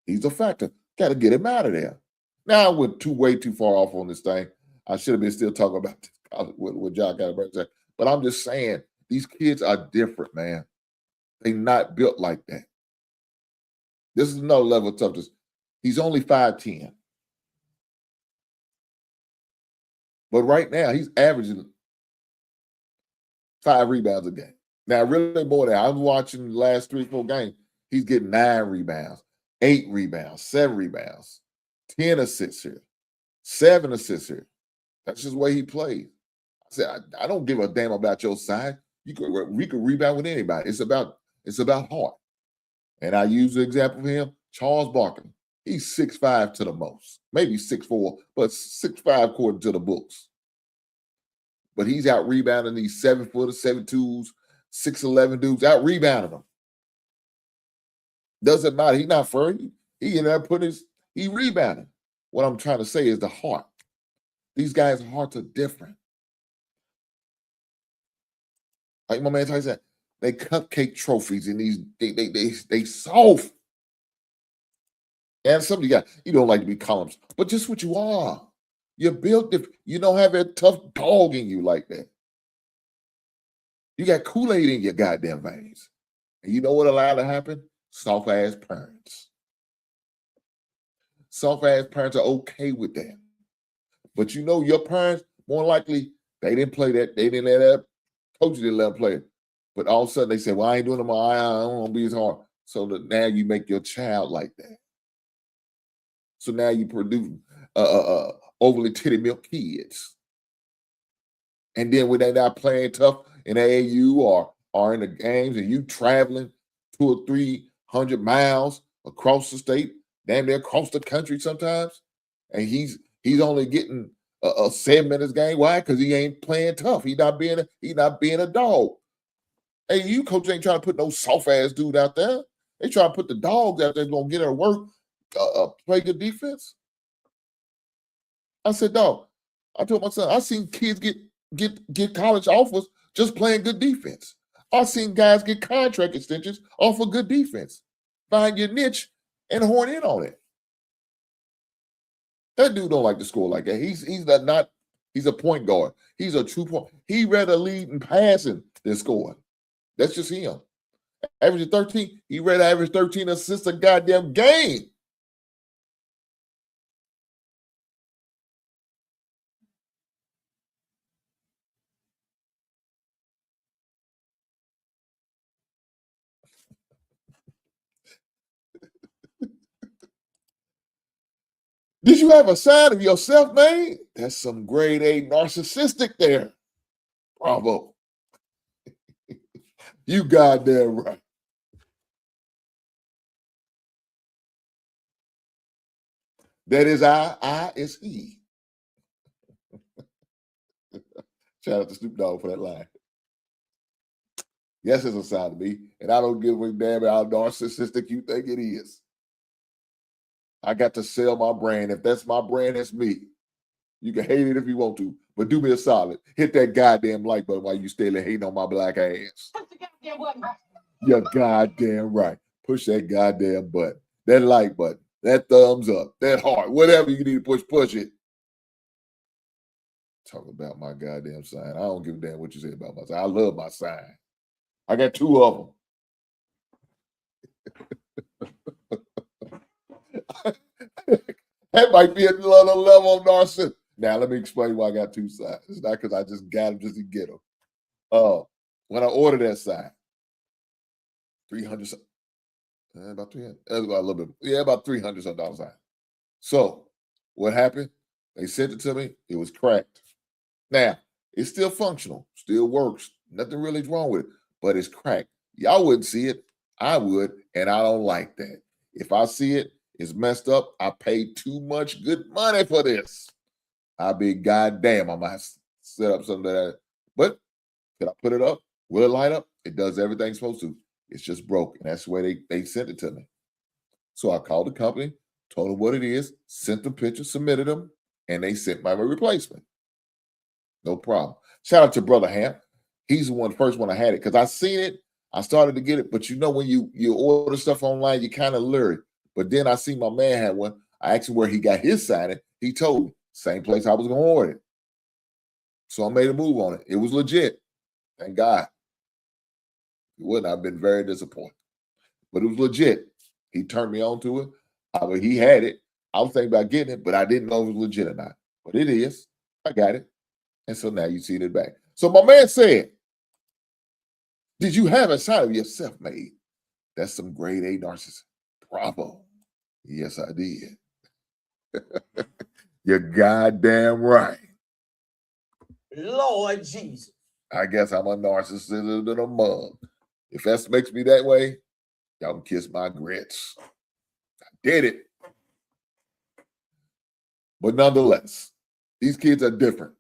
He's a factor. Got to get him out of there. Now I went way too far off on this thing. I should have been still talking about this, what John got to say. But I'm just saying, these kids are different, man. They're not built like that. This is another level of toughness. He's only 5'10". But right now, he's averaging 5 rebounds a game. Now, really more than I was watching the last 3-4 games. He's getting 9 rebounds, 8 rebounds, 7 rebounds, 10 assists here, 7 assists here. That's just the way he plays. I said, I don't give a damn about your size. We could rebound with anybody. It's about heart. And I use the example of him, Charles Barkley. He's 6'5" to the most, maybe 6'4", but 6'5" according to the books. But he's out rebounding these 7-footers, 7'2s, 6'11" dudes, out rebounding them. Doesn't matter. He's not furry. He ended up he rebounding. What I'm trying to say is the heart. These guys' hearts are different. Like my man Tyson said, they cupcake trophies and they soft. And some of you guys, you don't like to be columns, but just what you are. You're built different. You don't have a tough dog in you like that. You got Kool-Aid in your goddamn veins. And you know what allowed to happen? Soft-ass parents. Soft-ass parents are okay with that. But you know your parents, more likely, they didn't play that. They didn't let that. Coach didn't let them play it. But all of a sudden they said, well, I ain't doing it more. I don't want to be as hard. So that now you make your child like that. So now you produce overly titty milk kids. And then when they're not playing tough in AAU or in the games and you traveling 200 or 300 miles across the state, damn near across the country sometimes, and he's only getting a 7 minutes game. Why? Because he ain't playing tough. He not being a dog. Hey, you coach ain't trying to put no soft ass dude out there. They try to put the dogs out there gonna get her to work, play good defense. I said, dog. I told my son, I seen kids get college offers just playing good defense. I seen guys get contract extensions off of good defense. Find your niche and horn in on it. That dude don't like to score like that. He's a point guard. He's a true point. He rather lead in passing than scoring. That's just him. Averaging 13, he rather average 13 assists a goddamn game. Did you have a side of yourself, man? That's some grade A narcissistic there. Bravo. You goddamn right. That is I is he. Shout out to Snoop Dogg for that line. Yes, it's a side of me, and I don't give a damn how narcissistic you think it is. I got to sell my brand. If that's my brand, that's me. You can hate it if you want to, but do me a solid. Hit that goddamn like button while you still hating on my black ass. Push the goddamn button. You're goddamn right. Push that goddamn button. That like button. That thumbs up. That heart. Whatever you need to push it. Talk about my goddamn sign. I don't give a damn what you say about my sign. I love my sign. I got 2 of them. That might be another level of narcissism. Now, let me explain why I got 2 signs. It's not because I just got them just to get them. When I ordered that sign, 300, about 300, that's about a little bit, yeah, about 300 some dollars sign. So, what happened? They sent it to me. It was cracked. Now, it's still functional, still works. Nothing really wrong with it, but it's cracked. Y'all wouldn't see it. I would, and I don't like that. If I see it, it's messed up. I paid too much good money for this. I'll be goddamn. I might set up something that. But can I put it up? Will it light up? It does everything it's supposed to. It's just broken. That's the way they sent it to me. So I called the company, told them what it is, sent them pictures, submitted them, and they sent my replacement. No problem. Shout out to Brother Hamp. He's the first one I had it because I seen it. I started to get it, but you know when you order stuff online, you kind of leery. But then I see my man had one. I asked him where he got his signing. He told me same place I was going to order it. So I made a move on it. It was legit. Thank God. It wouldn't. I've been very disappointed, but it was legit. He turned me on to it. Mean, he had it. I was thinking about getting it, but I didn't know if it was legit or not. But it is. I got it. And so now you see it back. So my man said, did you have a side of yourself made? That's some grade A narcissism. Bravo. Yes, I did. You're goddamn right. Lord Jesus. I guess I'm a narcissist and a mug. If that makes me that way, y'all can kiss my grits. I did it. But nonetheless, these kids are different.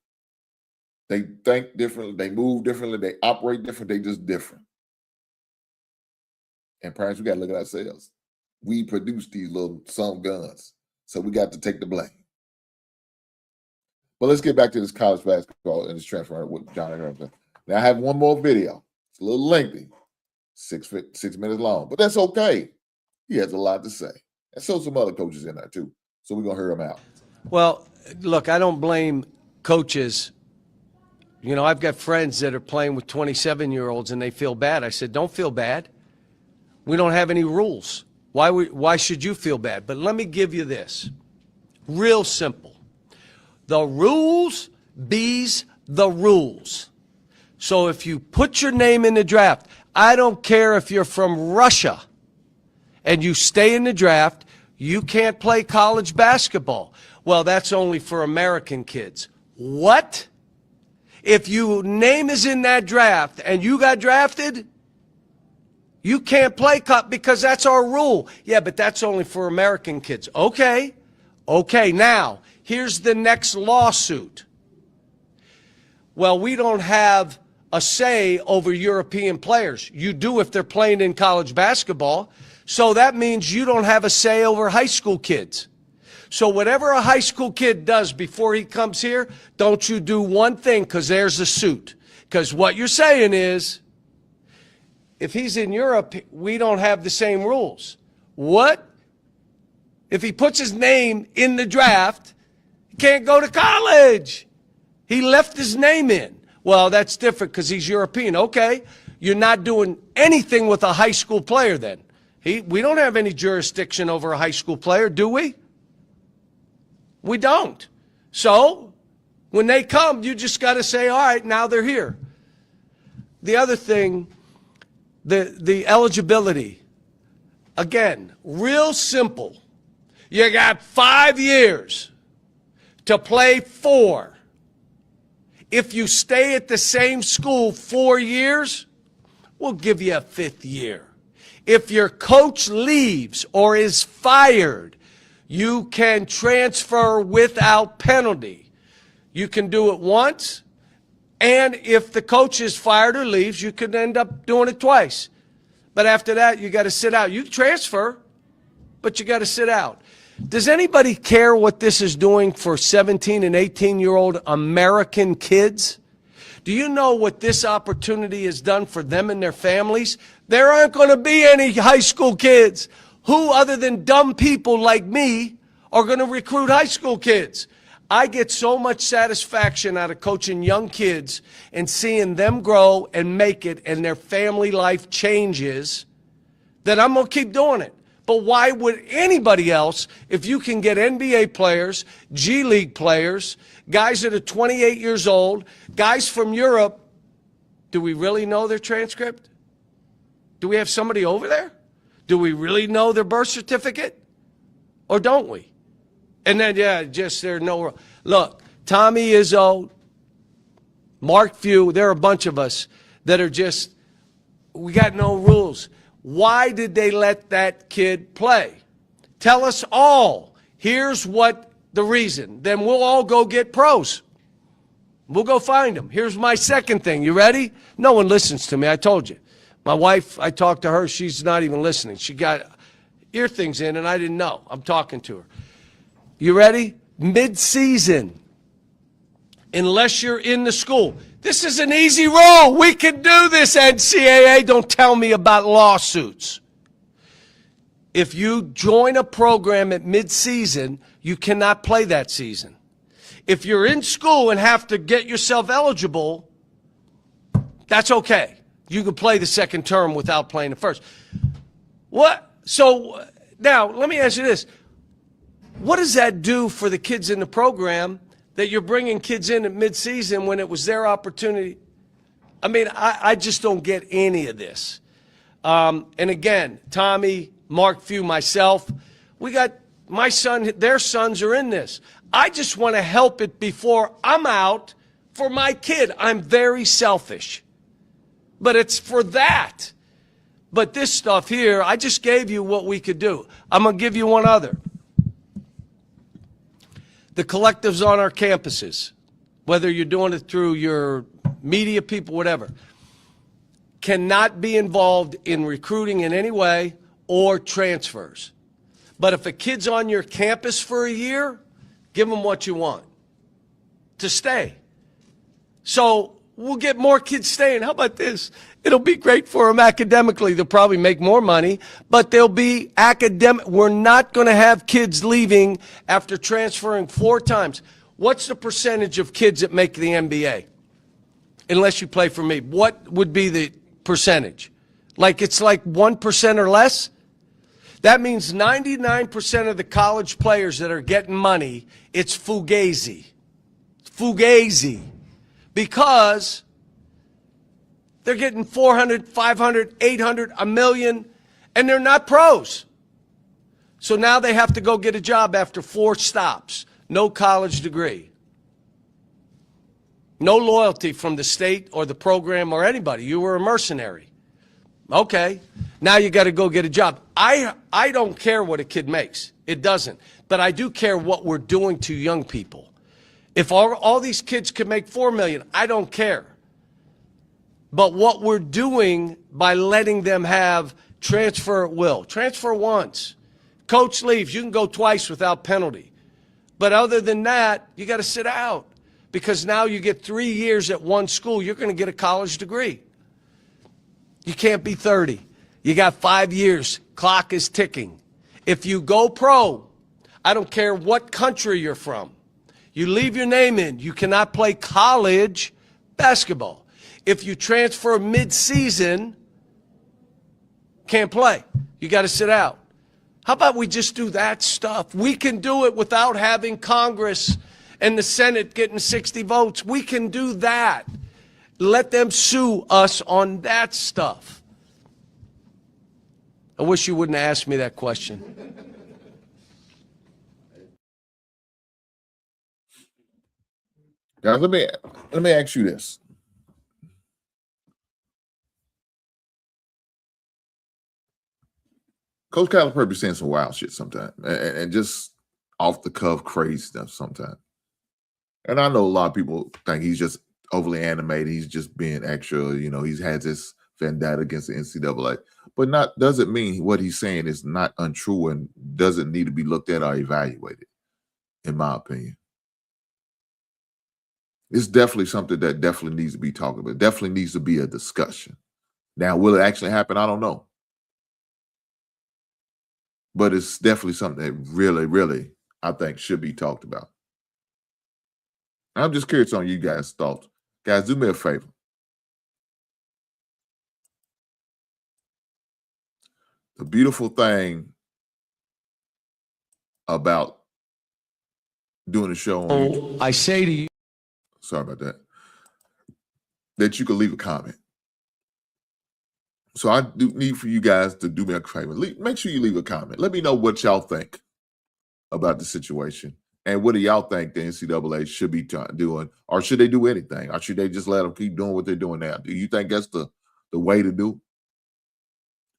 They think differently, they move differently, they operate different, they just different. And parents, we got to look at ourselves. We produce these little some guns, so we got to take the blame. But let's get back to this college basketball and this transfer with John and Irvin. Now I have one more video. It's a little lengthy, 6 minutes long, but that's okay. He has a lot to say. And so some other coaches in there too. So we're going to hear them out. Well, look, I don't blame coaches. You know, I've got friends that are playing with 27-year-olds and they feel bad. I said, don't feel bad. We don't have any rules. Why should you feel bad? But let me give you this. Real simple. The rules be's the rules. So if you put your name in the draft, I don't care if you're from Russia and you stay in the draft, you can't play college basketball. Well, that's only for American kids. What? If your name is in that draft and you got drafted, you can't play because that's our rule. Yeah, but that's only for American kids. Okay. Okay, now, here's the next lawsuit. Well, we don't have a say over European players. You do if they're playing in college basketball. So that means you don't have a say over high school kids. So whatever a high school kid does before he comes here, don't you do one thing because there's a suit. Because what you're saying is, if he's in Europe, we don't have the same rules. What? If he puts his name in the draft, he can't go to college. He left his name in. Well, that's different because he's European. Okay, you're not doing anything with a high school player then. We don't have any jurisdiction over a high school player, do we? We don't. So when they come, you just got to say, all right, now they're here. The other thing, the eligibility, again, real simple. You got 5 years to play 4. If you stay at the same school 4 years, we'll give you a 5th year. If your coach leaves or is fired, you can transfer without penalty. You can do it once, and if the coach is fired or leaves, you could end up doing it twice. But after that, you got to sit out. You can transfer, but you got to sit out. Does anybody care what this is doing for 17 and 18-year-old American kids? Do you know what this opportunity has done for them and their families? There aren't going to be any high school kids. Who other than dumb people like me are going to recruit high school kids? I get so much satisfaction out of coaching young kids and seeing them grow and make it and their family life changes that I'm going to keep doing it. But why would anybody else, if you can get NBA players, G League players, guys that are 28 years old, guys from Europe, do we really know their transcript? Do we have somebody over there? Do we really know their birth certificate? Or don't we? And then, yeah, just there's no... Look, Tommy Izzo, Mark Few, there are a bunch of us that are just... We got no rules. Why did they let that kid play? Tell us all. Here's what the reason. Then we'll all go get pros. We'll go find them. Here's my second thing. You ready? No one listens to me. I told you. My wife, I talked to her. She's not even listening. She got ear things in, and I didn't know. I'm talking to her. You ready? Mid-season. Unless you're in the school. This is an easy rule. We can do this, NCAA. Don't tell me about lawsuits. If you join a program at mid-season, you cannot play that season. If you're in school and have to get yourself eligible, that's okay. You can play the second term without playing the first. What? So now, let me ask you this. What does that do for the kids in the program that you're bringing kids in at midseason when it was their opportunity? I mean, I just don't get any of this. And again, Tommy, Mark Few, myself, we got my son, their sons are in this. I just want to help it before I'm out for my kid. I'm very selfish. But it's for that. But this stuff here, I just gave you what we could do. I'm going to give you one other. The collectives on our campuses, whether you're doing it through your media people, whatever, cannot be involved in recruiting in any way or transfers. But if a kid's on your campus for a year, give them what you want to stay. So we'll get more kids staying. How about this? It'll be great for them academically. They'll probably make more money, but they'll be academic. We're not going to have kids leaving after transferring 4 times. What's the percentage of kids that make the NBA? Unless you play for me. What would be the percentage? Like it's like 1% or less? That means 99% of the college players that are getting money, it's fugazi. Fugazi. Because they're getting 400, 500, 800, a million, and they're not pros. So now they have to go get a job after 4 stops. No college degree. No loyalty from the state or the program or anybody. You were a mercenary. Okay, now you got to go get a job. I don't care what a kid makes. It doesn't. But I do care what we're doing to young people. If all these kids could make $4 million, I don't care. But what we're doing by letting them have transfer at will. Transfer once. Coach leaves. You can go twice without penalty. But other than that, you got to sit out. Because now you get 3 years at one school, you're going to get a college degree. You can't be 30. You got 5 years. Clock is ticking. If you go pro, I don't care what country you're from. You leave your name in. You cannot play college basketball. If you transfer mid-season, can't play. You got to sit out. How about we just do that stuff? We can do it without having Congress and the Senate getting 60 votes. We can do that. Let them sue us on that stuff. I wish you wouldn't have asked me that question. Guys, let me ask you this. Coach Calipari be saying some wild shit sometimes, and just off the cuff crazy stuff sometimes. And I know a lot of people think he's just overly animated. He's just being extra. You know, he's had this vendetta against the NCAA, but doesn't mean what he's saying is not untrue and doesn't need to be looked at or evaluated, in my opinion. It's definitely something that definitely needs to be talked about. Definitely needs to be a discussion. Now, will it actually happen? I don't know. But it's definitely something that really, really, I think should be talked about. I'm just curious on you guys' thoughts. Guys, do me a favor. The beautiful thing about doing a show on YouTube, I say to you. sorry about that you can leave a comment. So I do need for you guys to do me a favor. Make sure you leave a comment. Let me know what y'all think about the situation. And what do y'all think the NCAA should be doing? Or should they do anything? Or should they just let them keep doing what they're doing now? Do you think that's the way to do?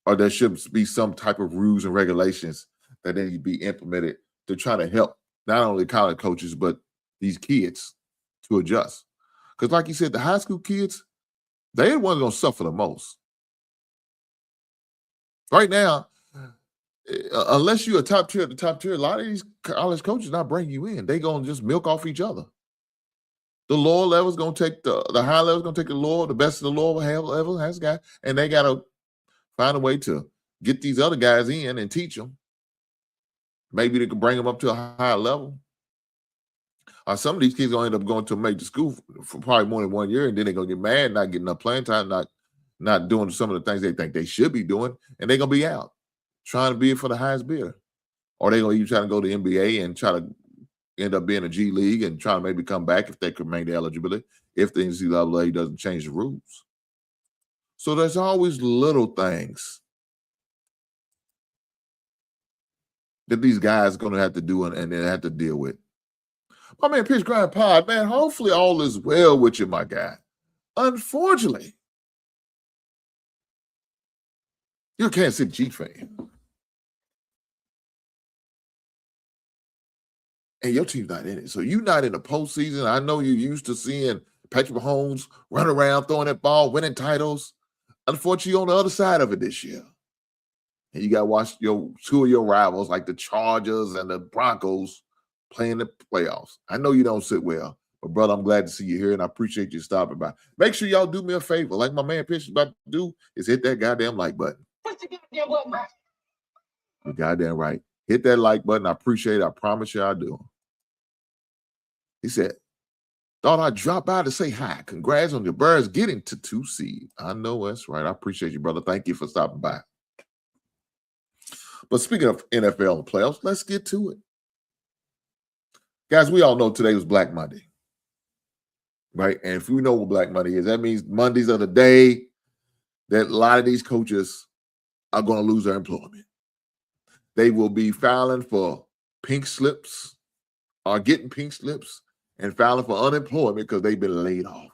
Or there should be some type of rules and regulations that need to be implemented to try to help not only college coaches, but these kids to adjust? Because like you said, the high school kids, they're the ones going to suffer the most. Right now, unless you're a top tier, a lot of these college coaches not bring you in. They're going to just milk off each other. The lower level's going to take the high level's going to take the lower, the best of the lower level has guys, and they got to find a way to get these other guys in and teach them. Maybe they could bring them up to a higher level. Some of these kids going to end up going to a major school for probably more than 1 year, and then they're going to get mad, not getting enough playing time, not doing some of the things they think they should be doing, and they're going to be out trying to be for the highest bidder Or they gonna even try to go to the NBA and try to end up being a G League and try to maybe come back if they could make the eligibility, if the NCAA doesn't change the rules. So there's always little things that these guys are going to have to do and they have to deal with. My man, Pitch Grind Pod, man, hopefully all is well with you, my guy. Unfortunately, you're a Kansas City Chiefs fan. And your team's not in it. So you're not in the postseason. I know you're used to seeing Patrick Mahomes run around, throwing that ball, winning titles. Unfortunately, you're on the other side of it this year. And you got to watch two of your rivals, like the Chargers and the Broncos, playing the playoffs. I know you don't sit well, but brother, I'm glad to see you here, and I appreciate you stopping by. Make sure y'all do me a favor, like my man Pitch is about to do, is hit that goddamn like button. Push the goddamn button. You're goddamn right. Hit that like button. I appreciate it. I promise you I do. He said, thought I'd drop by to say hi. Congrats on your Birds getting to 2 seed. I know that's right. I appreciate you, brother. Thank you for stopping by. But speaking of NFL and playoffs, let's get to it. Guys, we all know today was Black Monday, right? And if we know what Black Monday is, that means Mondays are the day that a lot of these coaches are going to lose their employment. They will be filing for pink slips or getting pink slips and filing for unemployment because they've been laid off.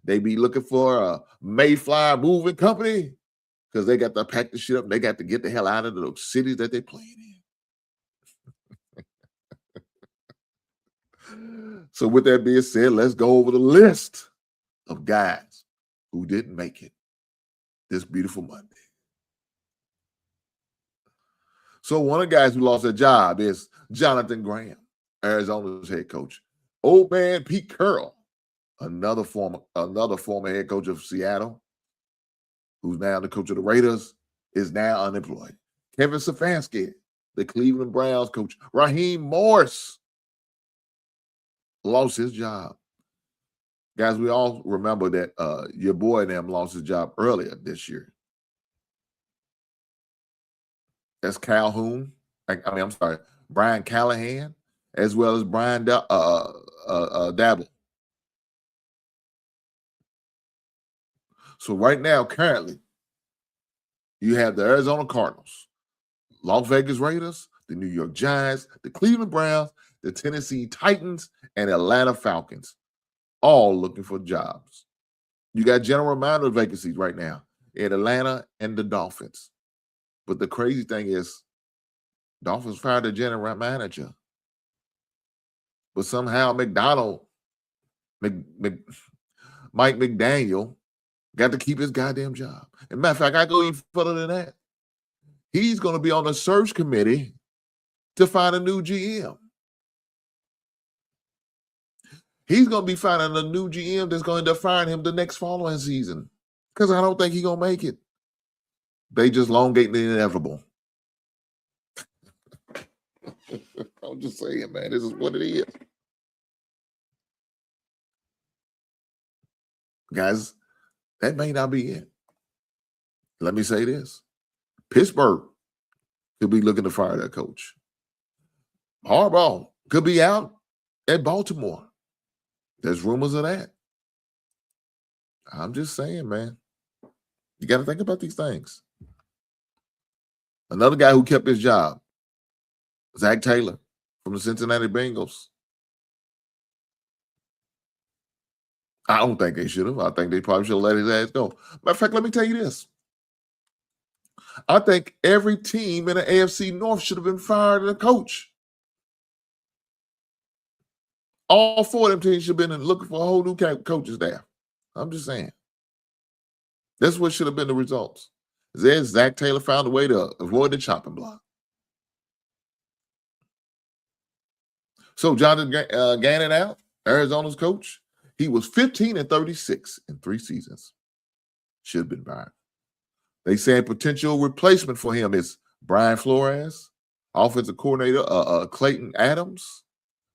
They be looking for a Mayflower moving company because they got to pack the shit up. They got to get the hell out of those cities that they're playing in. So with that being said, let's go over the list of guys who didn't make it this beautiful Monday. So one of the guys who lost their job is Jonathan Graham, Arizona's head coach. Old man Pete Carroll, another former head coach of Seattle, who's now the coach of the Raiders, is now unemployed. Kevin Stefanski, the Cleveland Browns coach. Raheem Morris lost his job. Guys, we all remember that your boy and them lost his job earlier this year. That's Brian Callahan, as well as Brian Dabble. So right now, currently, you have the Arizona Cardinals, Las Vegas Raiders, the New York Giants, the Cleveland Browns, the Tennessee Titans, and Atlanta Falcons, all looking for jobs. You got general manager vacancies right now in Atlanta and the Dolphins. But the crazy thing is, Dolphins fired the general manager. But somehow Mike McDaniel got to keep his goddamn job. As a matter of fact, I go even further than that. He's going to be on the search committee to find a new GM. He's going to be finding a new GM that's going to firing him the next following season because I don't think he's going to make it. They just elongate the inevitable. I'm just saying, man, this is what it is. Guys, that may not be it. Let me say this. Pittsburgh could be looking to fire their coach. Harbaugh could be out at Baltimore. There's rumors of that. I'm just saying, man. You got to think about these things. Another guy who kept his job, Zach Taylor from the Cincinnati Bengals. I don't think they should have. I think they probably should have let his ass go. Matter of fact, let me tell you this. I think every team in the AFC North should have been fired and a coach. All 4 of them teams should have been looking for a whole new coaching staff. I'm just saying. That's what should have been the results. Zach Taylor found a way to avoid the chopping block. So Jonathan Gannon out, Arizona's coach. He was 15-36 in 3 seasons. Should have been fired. They say a potential replacement for him is Brian Flores, offensive coordinator Clayton Adams,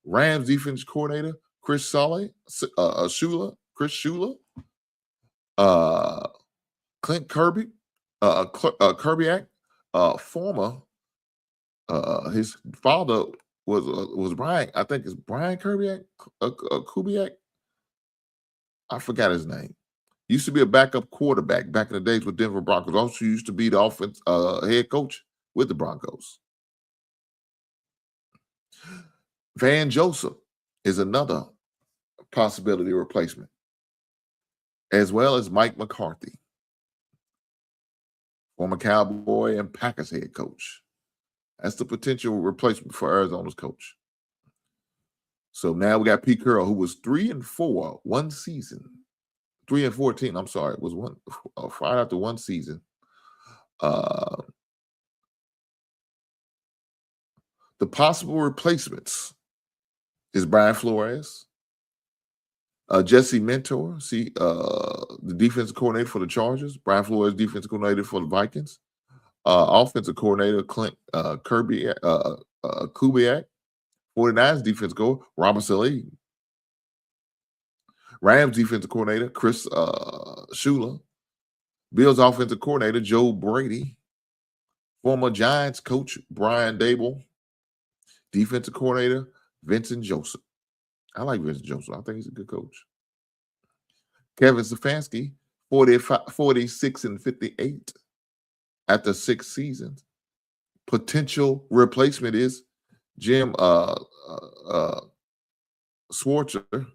Rams defense coordinator Chris Shula, Clint Kirby, Kubiak, former His father was Brian. I think it's Brian Kubiak. Kubiak. I forgot his name. Used to be a backup quarterback back in the days with Denver Broncos. Also used to be the offense head coach with the Broncos. Van Joseph is another possibility replacement, as well as Mike McCarthy, former Cowboy and Packers head coach. That's the potential replacement for Arizona's coach. So now we got Pete Carroll, who was 3-4 one season. 3-14. I'm sorry, it was right after one season. The possible replacements is Brian Flores, Jesse Mentor, the defensive coordinator for the Chargers. Brian Flores, defensive coordinator for the Vikings. Offensive coordinator Clint Kubiak, 49ers defensive coordinator Robert Saleh. Rams defensive coordinator Chris Shula. Bills offensive coordinator Joe Brady. Former Giants coach Brian Dable. Defensive coordinator Vincent Joseph. I like Vincent Joseph. I think he's a good coach. Kevin Stefanski, 46-58 after 6 seasons. Potential replacement is Jim Schwartzer,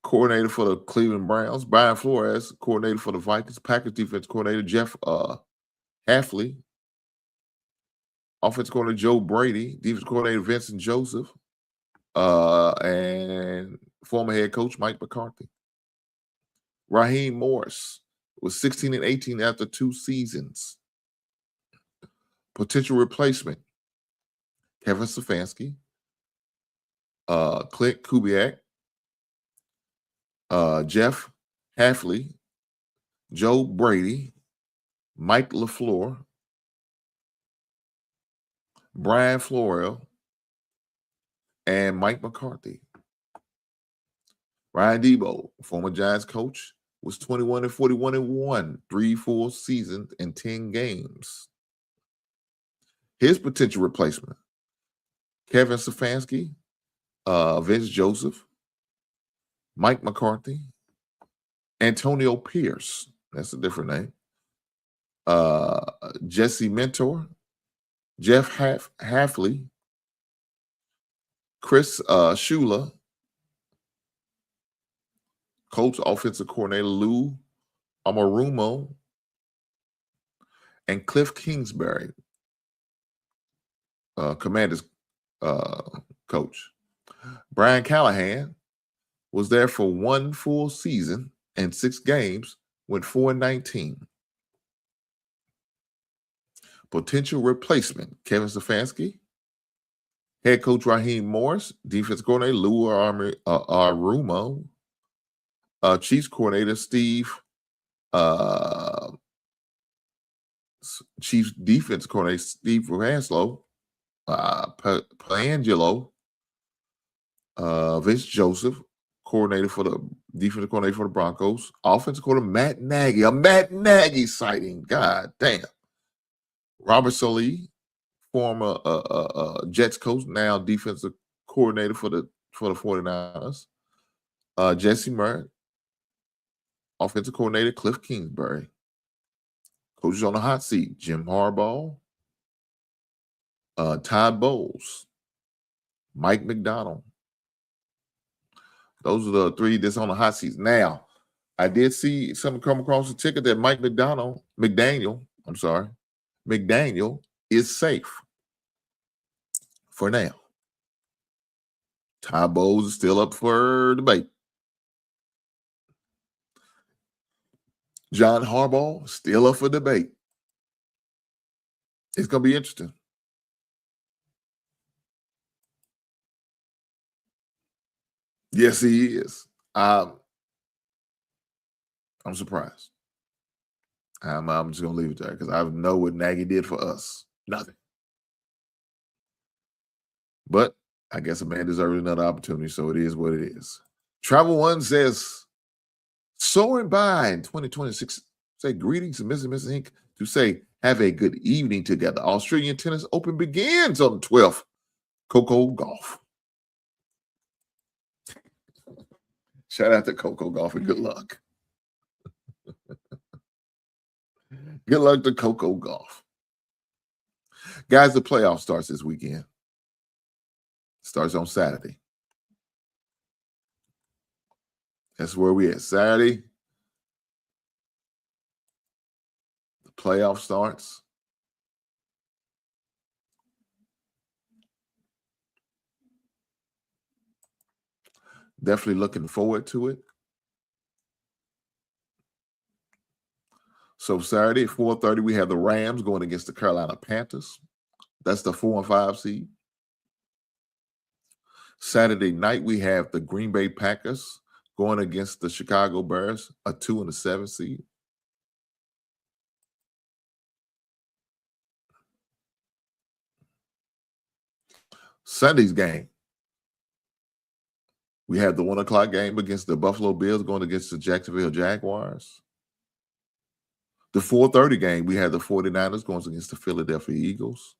coordinator for the Cleveland Browns. Brian Flores, coordinator for the Vikings. Packers defense coordinator Jeff Hafley. Offensive coordinator Joe Brady. Defense coordinator Vincent Joseph. And former head coach Mike McCarthy. Raheem Morris was 16-18 after 2 seasons. Potential replacement: Kevin Stefanski, Clint Kubiak, Jeff Hafley, Joe Brady, Mike LaFleur, Brian Florell, and Mike McCarthy. Ryan Debo, former Giants coach, was 21-41-1, 3 full seasons and 10 games. His potential replacement: Kevin Stefanski, Vince Joseph, Mike McCarthy, Antonio Pierce, that's a different name, Jesse Mentor, Jeff Hafley, Chris Shula, coach offensive coordinator Lou Amarumo, and Cliff Kingsbury, Commanders coach. Brian Callahan was there for 1 full season and 6 games, went 4-19. Potential replacement: Kevin Stefanski, head coach Raheem Morris, defense coordinator Lou Amarumo, Chiefs coordinator Steve, Chiefs defense coordinator Steve Ranslow, Pelangelo, Vince Joseph, coordinator for the defensive coordinator for the Broncos, offensive coordinator Matt Nagy, a Matt Nagy sighting, god damn. Robert Saleh, former Jets coach, now defensive coordinator for the 49ers. Jesse Merritt, offensive coordinator Cliff Kingsbury. Coaches on the hot seat: Jim Harbaugh, Todd Bowles, Mike McDonald. Those are the 3 that's on the hot seats. Now, I did see someone come across the ticket that Mike McDaniel is safe for now. Todd Bowles is still up for debate. John Harbaugh still up for debate. It's going to be interesting. Yes, he is. I'm surprised. I'm just going to leave it there because I know what Nagy did for us. Nothing. But I guess a man deserves another opportunity, so it is what it is. Travel One says, soaring by in 2026, say greetings to Mr. Inc. to say Have a good evening together. Australian Tennis Open begins on the 12th. Coco Golf. Shout out to Coco Golf and good luck. Good luck to Coco Golf. Guys, the playoff starts this weekend. Starts on Saturday. That's where we at. Saturday. The playoff starts. Definitely looking forward to it. So Saturday at 4:30, we have the Rams going against the Carolina Panthers. That's the 4 and 5 seed. Saturday night, we have the Green Bay Packers going against the Chicago Bears, a 2 and 7 seed. Sunday's game, we have the 1 o'clock game against the Buffalo Bills going against the Jacksonville Jaguars. The 4:30 game, we have the 49ers going against the Philadelphia Eagles.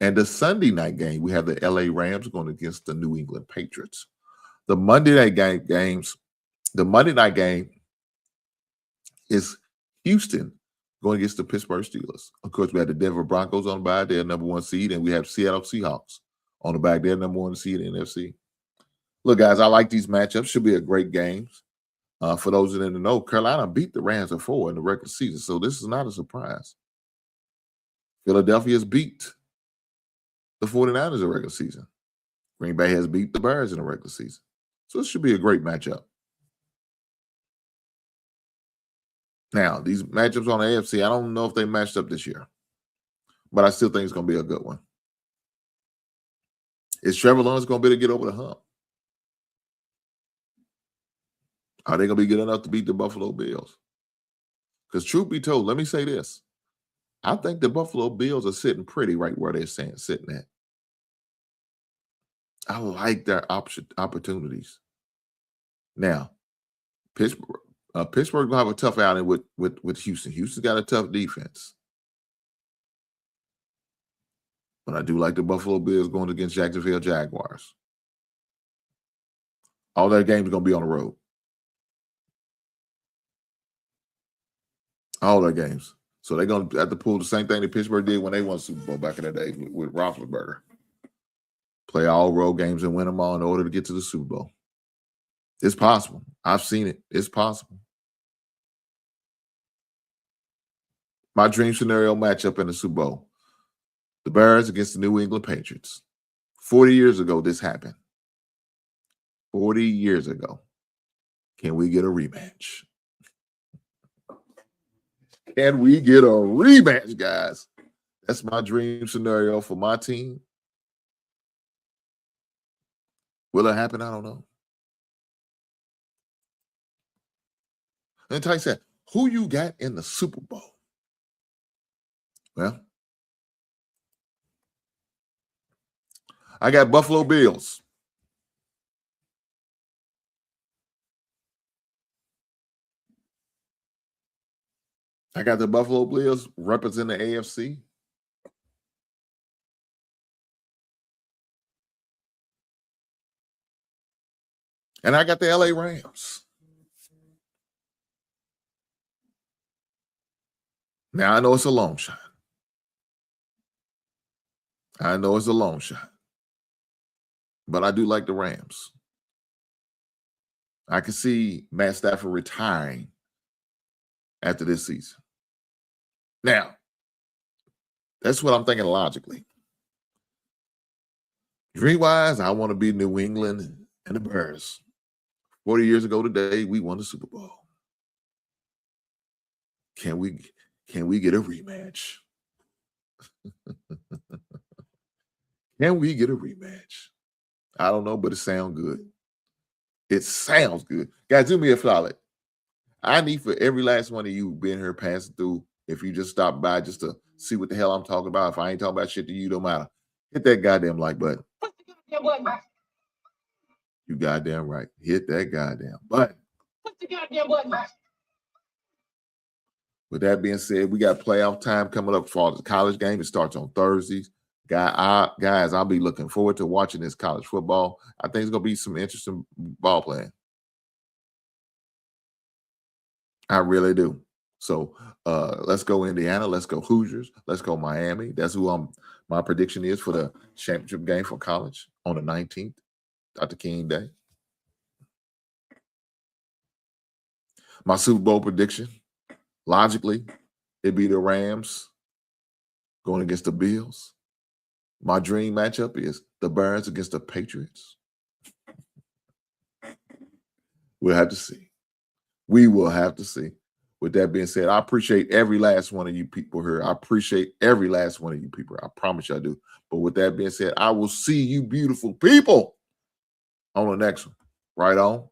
And the Sunday night game, we have the LA Rams going against the New England Patriots. The Monday night game is Houston going against the Pittsburgh Steelers. Of course, we have the Denver Broncos on the bye, their number 1 seed, and we have Seattle Seahawks on the back, their number 1 seed in the NFC. Look, guys, I like these matchups. Should be a great games. For those that didn't know, Carolina beat the Rams at 4 in the regular season, so this is not a surprise. Philadelphia's beat the 49ers in the regular season. Green Bay has beat the Bears in the regular season. So this should be a great matchup. Now, these matchups on the AFC, I don't know if they matched up this year, but I still think it's going to be a good one. Is Trevor Lawrence going to be able to get over the hump? Are they going to be good enough to beat the Buffalo Bills? Because truth be told, let me say this. I think the Buffalo Bills are sitting pretty right where they're sitting at. I like their opportunities. Now, Pittsburgh will have a tough outing with Houston. Houston's got a tough defense. But I do like the Buffalo Bills going against Jacksonville Jaguars. All their games are going to be on the road. All their games. So they're going to have to pull the same thing that Pittsburgh did when they won the Super Bowl back in the day with Roethlisberger. Play all road games and win them all in order to get to the Super Bowl. It's possible. I've seen it. It's possible. My dream scenario matchup in the Super Bowl. The Bears against the New England Patriots. 40 years ago, this happened. 40 years ago. Can we get a rematch? Can we get a rematch, guys? That's my dream scenario for my team. Will it happen? I don't know. And Tyson said, who you got in the Super Bowl? Well, I got Buffalo Bills. I got the Buffalo Bills representing the AFC. And I got the LA Rams. Now, I know it's a long shot. I know it's a long shot. But I do like the Rams. I can see Matt Stafford retiring after this season. Now, that's what I'm thinking logically. Dream-wise, I want to be New England and the Bears. 40 years ago today, we won the Super Bowl. Can we get a rematch? Can we get a rematch? I don't know, but it sounds good. It sounds good. Guys, do me a solid. I need for every last one of you being here passing through, if you just stop by just to see what the hell I'm talking about. If I ain't talking about shit to you, don't matter. Hit that goddamn like button. Push the goddamn button. You goddamn right. Hit that goddamn button. Push the goddamn button. With that being said, we got playoff time coming up for the college game. It starts on Thursdays. Guys, I'll be looking forward to watching this college football. I think it's going to be some interesting ball playing. I really do. So let's go Indiana. Let's go Hoosiers. Let's go Miami. That's who my prediction is for the championship game for college on the 19th, Dr. King Day. My Super Bowl prediction, logically, it'd be the Rams going against the Bills. My dream matchup is the Bears against the Patriots. We'll have to see. We will have to see. With that being said, I appreciate every last one of you people here. I appreciate every last one of you people. I promise you I do. But with that being said, I will see you beautiful people on the next one. Right on.